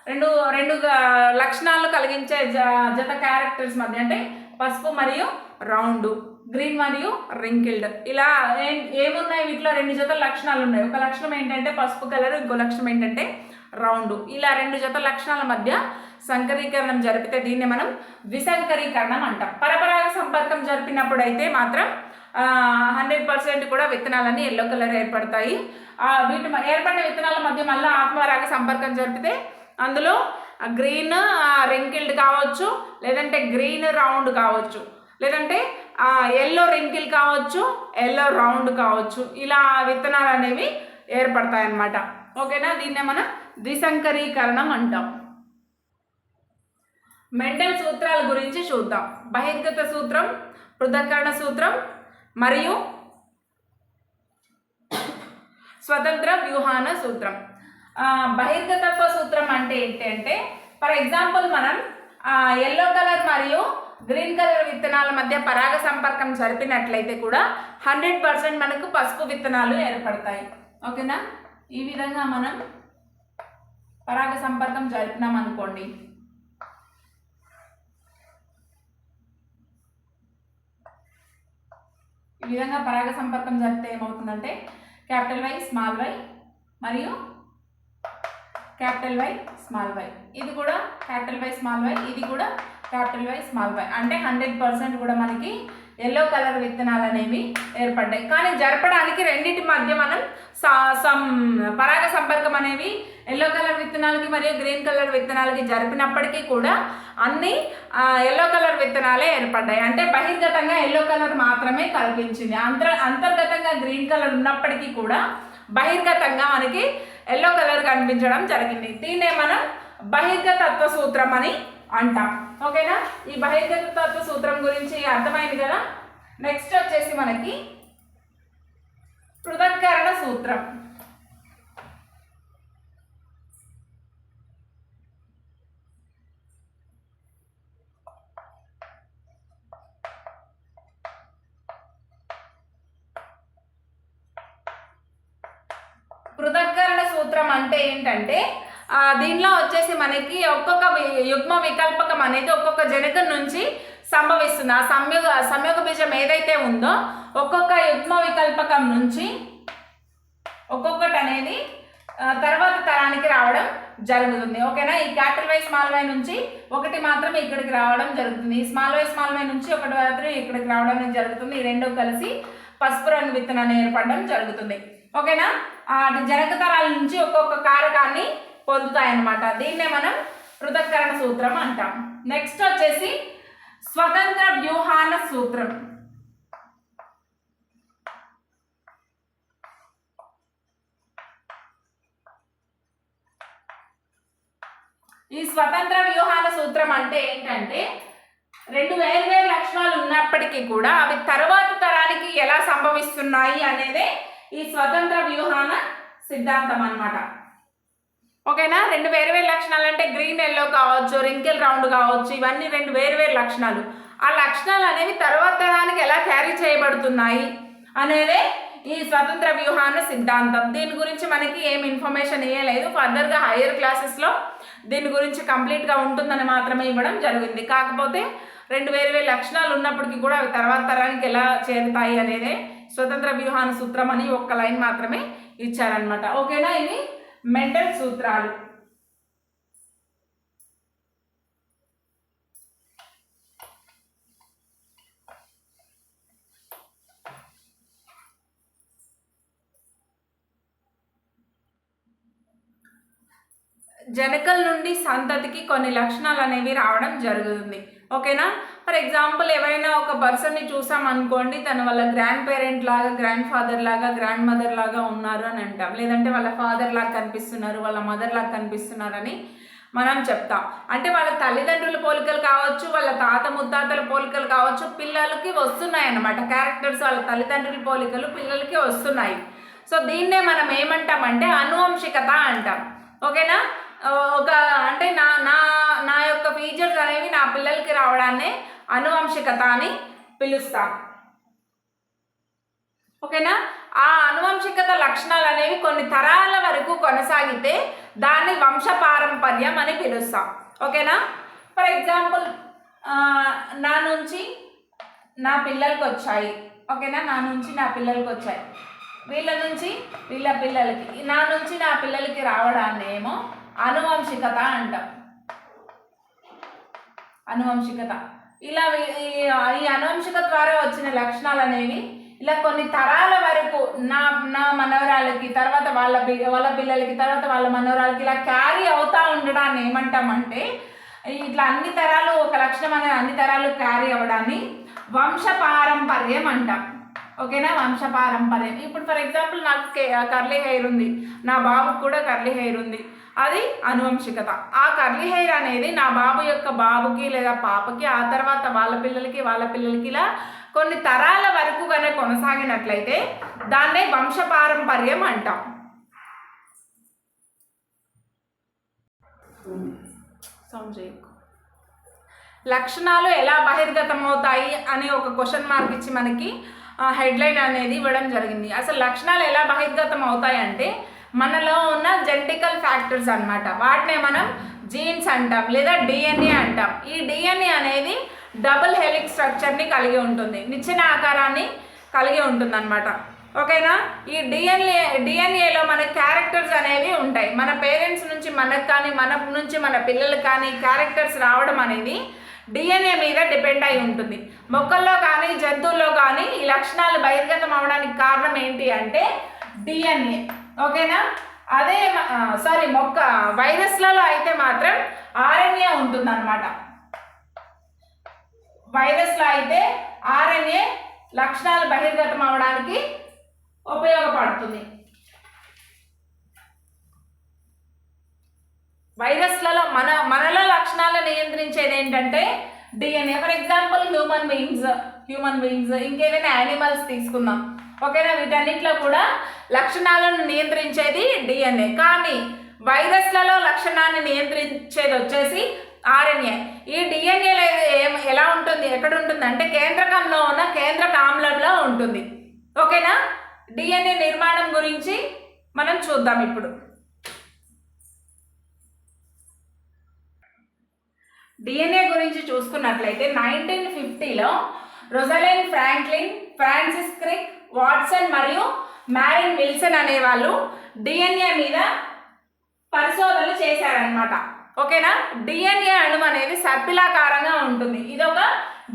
రెండు లక్షణాలు కలిగించే జత క్యారెక్టర్స్ మధ్య, అంటే పసుపు మరియు రౌండ్, గ్రీన్ మరియు రింకిల్డ్, ఇలా ఏమున్నాయి వీటిలో రెండు జతల లక్షణాలు ఉన్నాయి. ఒక లక్షణం ఏంటంటే పసుపు కలర్, ఇంకో లక్షణం ఏంటంటే రౌండ్. ఇలా రెండు జతల లక్షణాల మధ్య సంకరీకరణం జరిపితే దీన్ని మనం ద్విసంకరీకరణం అంటాం. పరపరాగ సంపర్కం జరిపినప్పుడు అయితే మాత్రం 100% కూడా విత్తనాలన్నీ ఎల్లో కలర్ ఏర్పడతాయి. వీటి ఏర్పడిన విత్తనాల మధ్య మళ్ళీ ఆత్మపరాగ సంపర్కం జరిపితే అందులో గ్రీన్ రింకిల్డ్ కావచ్చు, లేదంటే గ్రీన్ రౌండ్ కావచ్చు, లేదంటే ఎల్లో రింకిల్ కావచ్చు, ఎల్లో రౌండ్ కావచ్చు. ఇలా విత్తనాలు అనేవి ఏర్పడతాయి అన్నమాట. ఓకేనా, దీన్నే మనం ద్విసంకరీకరణం అంటాం. మెండల్ సూత్రాల గురించి చూద్దాం. బహిర్గత సూత్రం, పృథక్కరణ సూత్రం మరియు స్వతంత్ర వ్యూహాన సూత్రం. బహిర్గతత్వ సూత్రం అంటే ఏంటంటే, ఫర్ ఎగ్జాంపుల్ మనం ఎల్లో కలర్ మరియు గ్రీన్ కలర్ విత్తనాల మధ్య పరాగ సంపర్కం జరిపినట్లయితే కూడా 100% మనకు పసుపు విత్తనాలు ఏర్పడతాయి. ఓకేనా, ఈ విధంగా మనం పరాగ సంపర్కం జరిపినాం అనుకోండి, ఈ విధంగా పరాగ సంపర్కం జరిపితే ఏమవుతుందంటే క్యాపిటల్ Y స్మాల్ y మరియు క్యాపిటల్ Y స్మాల్ y, ఇది కూడా క్యాపిటల్ Y స్మాల్ y, ఇది కూడా క్యాపిటల్ Y స్మాల్ y, అంటే 100% కూడా మనకి ఎల్లో కలర్ విత్తనాలు అనేవి ఏర్పడ్డాయి. కానీ జరపడానికి రెండింటి మధ్య మనం పరాగ సంపర్కం అనేవి ఎల్లో కలర్ విత్తనాలకి మరియు గ్రీన్ కలర్ విత్తనాలకి జరిపినప్పటికీ కూడా అన్ని ఎల్లో కలర్ విత్తనాలే ఏర్పడ్డాయి. అంటే బహిర్గతంగా ఎల్లో కలర్ మాత్రమే కల్పించింది. అంతర్గతంగా గ్రీన్ కలర్ ఉన్నప్పటికీ కూడా బహిర్గతంగా మనకి ఎల్లో కలర్ కనిపించడం జరిగింది. దీన్నే మనం బహిర్గతత్వ సూత్రం అని అంటాం. ఓకేనా, ఈ బహిర్గతత్వ సూత్రం గురించి అర్థమైంది కదా. నెక్స్ట్ వచ్చేసి మనకి పృథక్కరణ సూత్రం. పృథక్కరణ సూత్రం అంటే ఏంటంటే, దీనిలో వచ్చేసి మనకి ఒక్కొక్క యుగ్మ వికల్పకం అనేది ఒక్కొక్క జనకం నుంచి సంభవిస్తుంది. ఆ సంయోగ బీజం ఏదైతే ఉందో ఒక్కొక్క యుగ్మ వికల్పకం నుంచి ఒక్కొక్కటి అనేది తర్వాత తరానికి రావడం జరుగుతుంది. ఓకేనా, ఈ క్యాపిటల్ Y స్మాల్ y నుంచి ఒకటి మాత్రమే ఇక్కడికి రావడం జరుగుతుంది. ఈ స్మాల్ y నుంచి ఒకటి మాత్రం ఇక్కడికి రావడం జరుగుతుంది. ఈ రెండు కలిసి పసుపు రంగు విత్తనాన్ని ఏర్పడడం జరుగుతుంది. ఓకేనా, జనక తరాల నుంచి ఒక్కొక్క కారకాన్ని పొందుతాయన్నమాట. దీన్నే మనం పృథక్కరణ సూత్రం అంటాం. నెక్స్ట్ వచ్చేసి స్వతంత్ర వ్యూహాన సూత్రం. ఈ స్వతంత్ర వ్యూహాన సూత్రం అంటే ఏంటంటే, రెండు వేర్వేరు లక్షణాలు ఉన్నప్పటికీ కూడా అవి తర్వాత తరానికి ఎలా సంభవిస్తున్నాయి అనేదే ఈ స్వతంత్ర వ్యూహాన సిద్ధాంతం అన్నమాట. ఓకేనా, రెండు వేర్వేరు లక్షణాలు అంటే గ్రీన్ ఎల్లో కావచ్చు, రింకిల్ రౌండ్ కావచ్చు, ఇవన్నీ రెండు వేర్వేరు లక్షణాలు. ఆ లక్షణాలు అనేవి తర్వాత తరానికి ఎలా క్యారీ చేయబడుతున్నాయి అనేదే ఈ స్వతంత్ర వ్యూహాన సిద్ధాంతం. దీని గురించి మనకి ఏం ఇన్ఫర్మేషన్ ఇవ్వలేదు. ఫర్దర్గా హైయర్ క్లాసెస్లో దీని గురించి కంప్లీట్గా ఉంటుందని మాత్రమే ఇవ్వడం జరిగింది. కాకపోతే రెండు వేర్వేరు లక్షణాలు ఉన్నప్పటికీ కూడా అవి తర్వాత తరానికి ఎలా చేరుతాయి అనేదే స్వతంత్ర వ్యూహాన సూత్రం అని ఒక్క లైన్ మాత్రమే ఇచ్చారనమాట. ఓకేనా, ఇవి మెండల్ సూత్రాలు. జనకల నుండి సంతతికి కొన్ని లక్షణాలు అనేవి రావడం జరుగుతుంది. ఓకేనా. ఫర్ ఎగ్జాంపుల్ ఎవరైనా ఒక పర్సన్ని చూసామనుకోండి, తను వాళ్ళ గ్రాండ్ పేరెంట్ లాగా, గ్రాండ్ ఫాదర్ లాగా, గ్రాండ్ మదర్ లాగా ఉన్నారు అని అంటాం. లేదంటే వాళ్ళ ఫాదర్ లాగా కనిపిస్తున్నారు, వాళ్ళ మదర్ లాగా కనిపిస్తున్నారని మనం చెప్తాం. అంటే వాళ్ళ తల్లిదండ్రుల పోలికలు కావచ్చు, వాళ్ళ తాత ముత్తాతల పోలికలు కావచ్చు, పిల్లలకి వస్తున్నాయి అన్నమాట. క్యారెక్టర్స్ వాళ్ళ తల్లిదండ్రుల పోలికలు పిల్లలకి వస్తున్నాయి. సో దీన్నే మనం ఏమంటామంటే అనువంశికత అంటాం. ఓకేనా. ఒక అంటే నా నా నా యొక్క ఫీచర్స్ అనేవి నా పిల్లలకి రావడాన్నే అనువంశికత అని పిలుస్తాం. ఓకేనా. ఆ అనువంశికత లక్షణాలు అనేవి కొన్ని తరాల వరకు కొనసాగితే దాన్ని వంశపారంపర్యం అని పిలుస్తాం. ఓకేనా. ఫర్ ఎగ్జాంపుల్ నా నుంచి నా పిల్లలకి వచ్చాయి. ఓకేనా. నా నుంచి నా పిల్లలకి వచ్చాయి, వీళ్ళ నుంచి వీళ్ళ పిల్లలకి, నా నుంచి నా పిల్లలకి రావడాన్ని ఏమో అనువంశికత అంటాం. అనువంశికత. ఇలా ఈ అనువంశికత ద్వారా వచ్చిన లక్షణాలు అనేవి ఇలా కొన్ని తరాల వరకు నా మనవరాలకి, తర్వాత వాళ్ళ పిల్లలకి, తర్వాత వాళ్ళ మనవరాలకి ఇలా క్యారీ అవుతూ ఉండడాన్ని ఏమంటామంటే, ఇట్లా అన్ని తరాలు ఒక లక్షణం అనేది అన్ని తరాలు క్యారీ అవ్వడాన్ని వంశపారంపర్యం అంటాం. ఓకేనా. వంశపారంపర్యం. ఇప్పుడు ఫర్ ఎగ్జాంపుల్ నాకు కర్లీ హెయిర్ ఉంది, నా బాబుకు కూడా కర్లీ హెయిర్ ఉంది, అది అనువంశికత. ఆ కర్లీ హెయిర్ అనేది నా బాబు యొక్క బాబుకి లేదా పాపకి, ఆ తర్వాత వాళ్ళ పిల్లలకి ఇలా కొన్ని తరాల వరకు కనుక కొనసాగినట్లయితే దాన్నే వంశపారంపర్యం అంటాం. లక్షణాలు ఎలా బహిర్గతమవుతాయి అని ఒక క్వశ్చన్ మార్క్ ఇచ్చి మనకి హెడ్లైన్ అనేది ఇవ్వడం జరిగింది. అసలు లక్షణాలు ఎలా బహిర్గతం అవుతాయి అంటే మనలో ఉన్న జెనెటికల్ ఫ్యాక్టర్స్ అన్నమాట. వాటినే మనం జీన్స్ అంటాం లేదా డిఎన్ఏ అంటాం. ఈ డిఎన్ఏ అనేది డబుల్ హెలిక్స్ స్ట్రక్చర్ని కలిగి ఉంటుంది, నిచ్చెన ఆకారాన్ని కలిగి ఉంటుంది అన్నమాట. ఓకేనా. ఈ డిఎన్ఏలో మన క్యారెక్టర్స్ అనేవి ఉంటాయి. మన పేరెంట్స్ నుంచి మనకు కానీ, మన నుంచి మన పిల్లలకు కానీ క్యారెక్టర్స్ రావడం అనేది డిఎన్ఏ మీద డిపెండ్ అయి ఉంటుంది. మొక్కల్లో కానీ జంతువుల్లో కానీ ఈ లక్షణాలు బహిర్గతం అవడానికి కారణం ఏంటి అంటే డిఎన్ఏ. ఓకేనా. అదే వైరస్లలో అయితే మాత్రం ఆర్ఎన్ఏ ఉంటుందన్నమాట. వైరస్లో అయితే ఆర్ఎన్ఏ లక్షణాలు బహిర్గతం అవడానికి ఉపయోగపడుతుంది. వైరస్లలో మనలో లక్షణాలను నియంత్రించేది ఏంటంటే DNA. For example human beings ఇంకేదైనా యానిమల్స్ తీసుకుందాం. ఓకేనా. వీటన్నిటిలో కూడా లక్షణాలను నియంత్రించేది డిఎన్ఏ. కానీ వైరస్లలో లక్షణాన్ని నియంత్రించేది వచ్చేసి ఆర్ఎన్ఏ. ఈ డిఎన్ఏ ఎలా ఉంటుంది, ఎక్కడ ఉంటుంది అంటే కేంద్రకంలో ఉన్న కేంద్రక ఆమ్లంలో ఉంటుంది. ఓకేనా. డిఎన్ఏ నిర్మాణం గురించి మనం చూద్దాం ఇప్పుడు. డిఎన్ఏ గురించి చూసుకున్నట్లయితే 1950లో రొజలైన్ ఫ్రాంక్లిన్, ఫ్రాన్సిస్ క్రిక్, వాట్సన్ మరియు మ్యారిన్ విల్సన్ అనేవాళ్ళు డిఎన్ఏ మీద పరిశోధనలు చేశారనమాట. ఓకేనా. డిఎన్ఏ అణువు అనేది సర్పిలాకారంగా ఉంటుంది. ఇది ఒక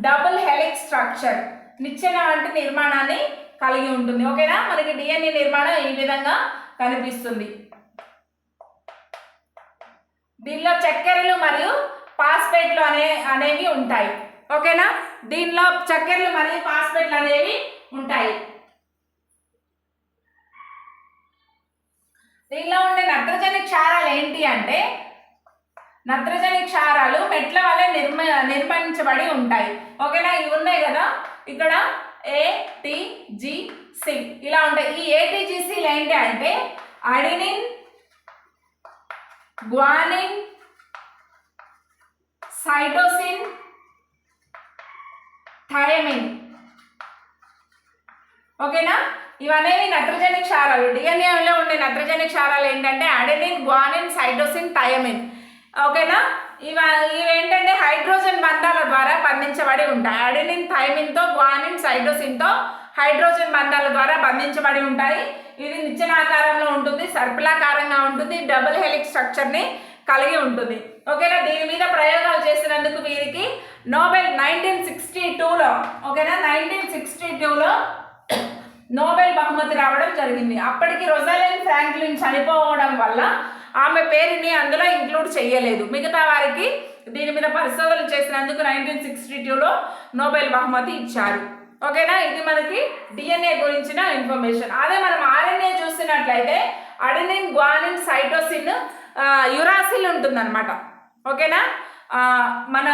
డబుల్ హెలిక్స్ స్ట్రక్చర్, నిచ్చెన వంటి నిర్మాణాన్ని కలిగి ఉంటుంది. ఓకేనా. మనకి డిఎన్ఏ నిర్మాణం ఈ విధంగా కనిపిస్తుంది. దీనిలో చక్కెరలు మరియు ఫాస్ఫేట్లు అనేవి ఉంటాయి. ఓకేనా. దీనిలో చక్కెరలు మరియు ఫాస్ఫేట్లు అనేవి ఉంటాయి. దీనిలో ఉండే నత్రజని క్షారాలు ఏంటి అంటే నత్రజని క్షారాలు మెట్ల వలె నిర్మించబడి ఉంటాయి. ఓకేనా. ఇవి ఉన్నాయి కదా ఇక్కడ ATGC ఇలా ఉంటాయి. ఈ ATGCలు ఏంటి అంటే అడినిన్, గ్వానిన్, సైటోసిన్, థైమిన్. ఓకేనా. ఇవనేవి నత్రజని క్షారాలు. డిఎన్ఏలో ఉండే నత్రజని క్షారాలు ఏంటంటే అడెనిన్, గ్వానిన్, సైటోసిన్, థైమిన్. ఓకేనా. ఇవేంటంటే హైడ్రోజన్ బంధాల ద్వారా బంధించబడి ఉంటాయి. అడెనిన్, థైమిన్తో, గ్వానిన్, సైటోసిన్తో హైడ్రోజన్ బంధాల ద్వారా బంధించబడి ఉంటాయి. ఇది నిచ్చెనాకారంలో ఉంటుంది, సర్పిలాకారంగా ఉంటుంది, డబుల్ హెలిక్స్ స్ట్రక్చర్ని కలిగి ఉంటుంది. ఓకేనా. దీని మీద ప్రయోగాలు చేసినందుకు వీరికి నోబెల్ 1962లో ఓకేనా 1962లో నోబెల్ బహుమతి రావడం జరిగింది. అప్పటికి రొజలైన్ ఫ్రాంక్లిన్ చనిపోవడం వల్ల ఆమె పేరుని అందులో ఇంక్లూడ్ చేయలేదు. మిగతా వారికి దీని మీద పరిశోధనలు చేసినందుకు 1962లో నోబెల్ బహుమతి ఇచ్చారు. ఓకేనా, ఇది మనకి డిఎన్ఏ గురించిన ఇన్ఫర్మేషన్. అదే మనం ఆర్ఎన్ఏ చూసినట్లయితే అడెనిన్, గ్వానిన్, సైటోసిన్, యురాసిల్ ఉంటుందన్నమాట. ఓకేనా, మన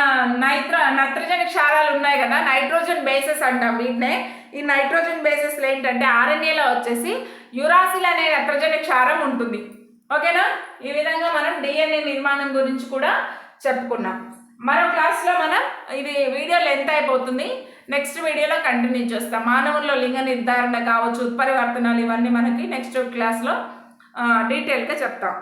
నత్రజని క్షారాలు ఉన్నాయి కదా, నైట్రోజన్ బేసెస్ అంటాం వీటినే. ఈ నైట్రోజన్ బేసెస్లో ఏంటంటే ఆర్ఎన్ఏలో వచ్చేసి యురాసిల్ అనే నత్రజని క్షారం ఉంటుంది. ఓకేనా, ఈ విధంగా మనం డిఎన్ఏ నిర్మాణం గురించి కూడా చెప్పుకున్నాం. మరో క్లాస్లో మనం ఇది వీడియో లెంత్ అయిపోతుంది, నెక్స్ట్ వీడియోలో కంటిన్యూ చేస్తాం. మానవుల్లో లింగ నిర్ధారణ కావచ్చు, ఉత్పరివర్తనాలు, ఇవన్నీ మనకి నెక్స్ట్ క్లాస్లో డీటెయిల్గా చెప్తాం.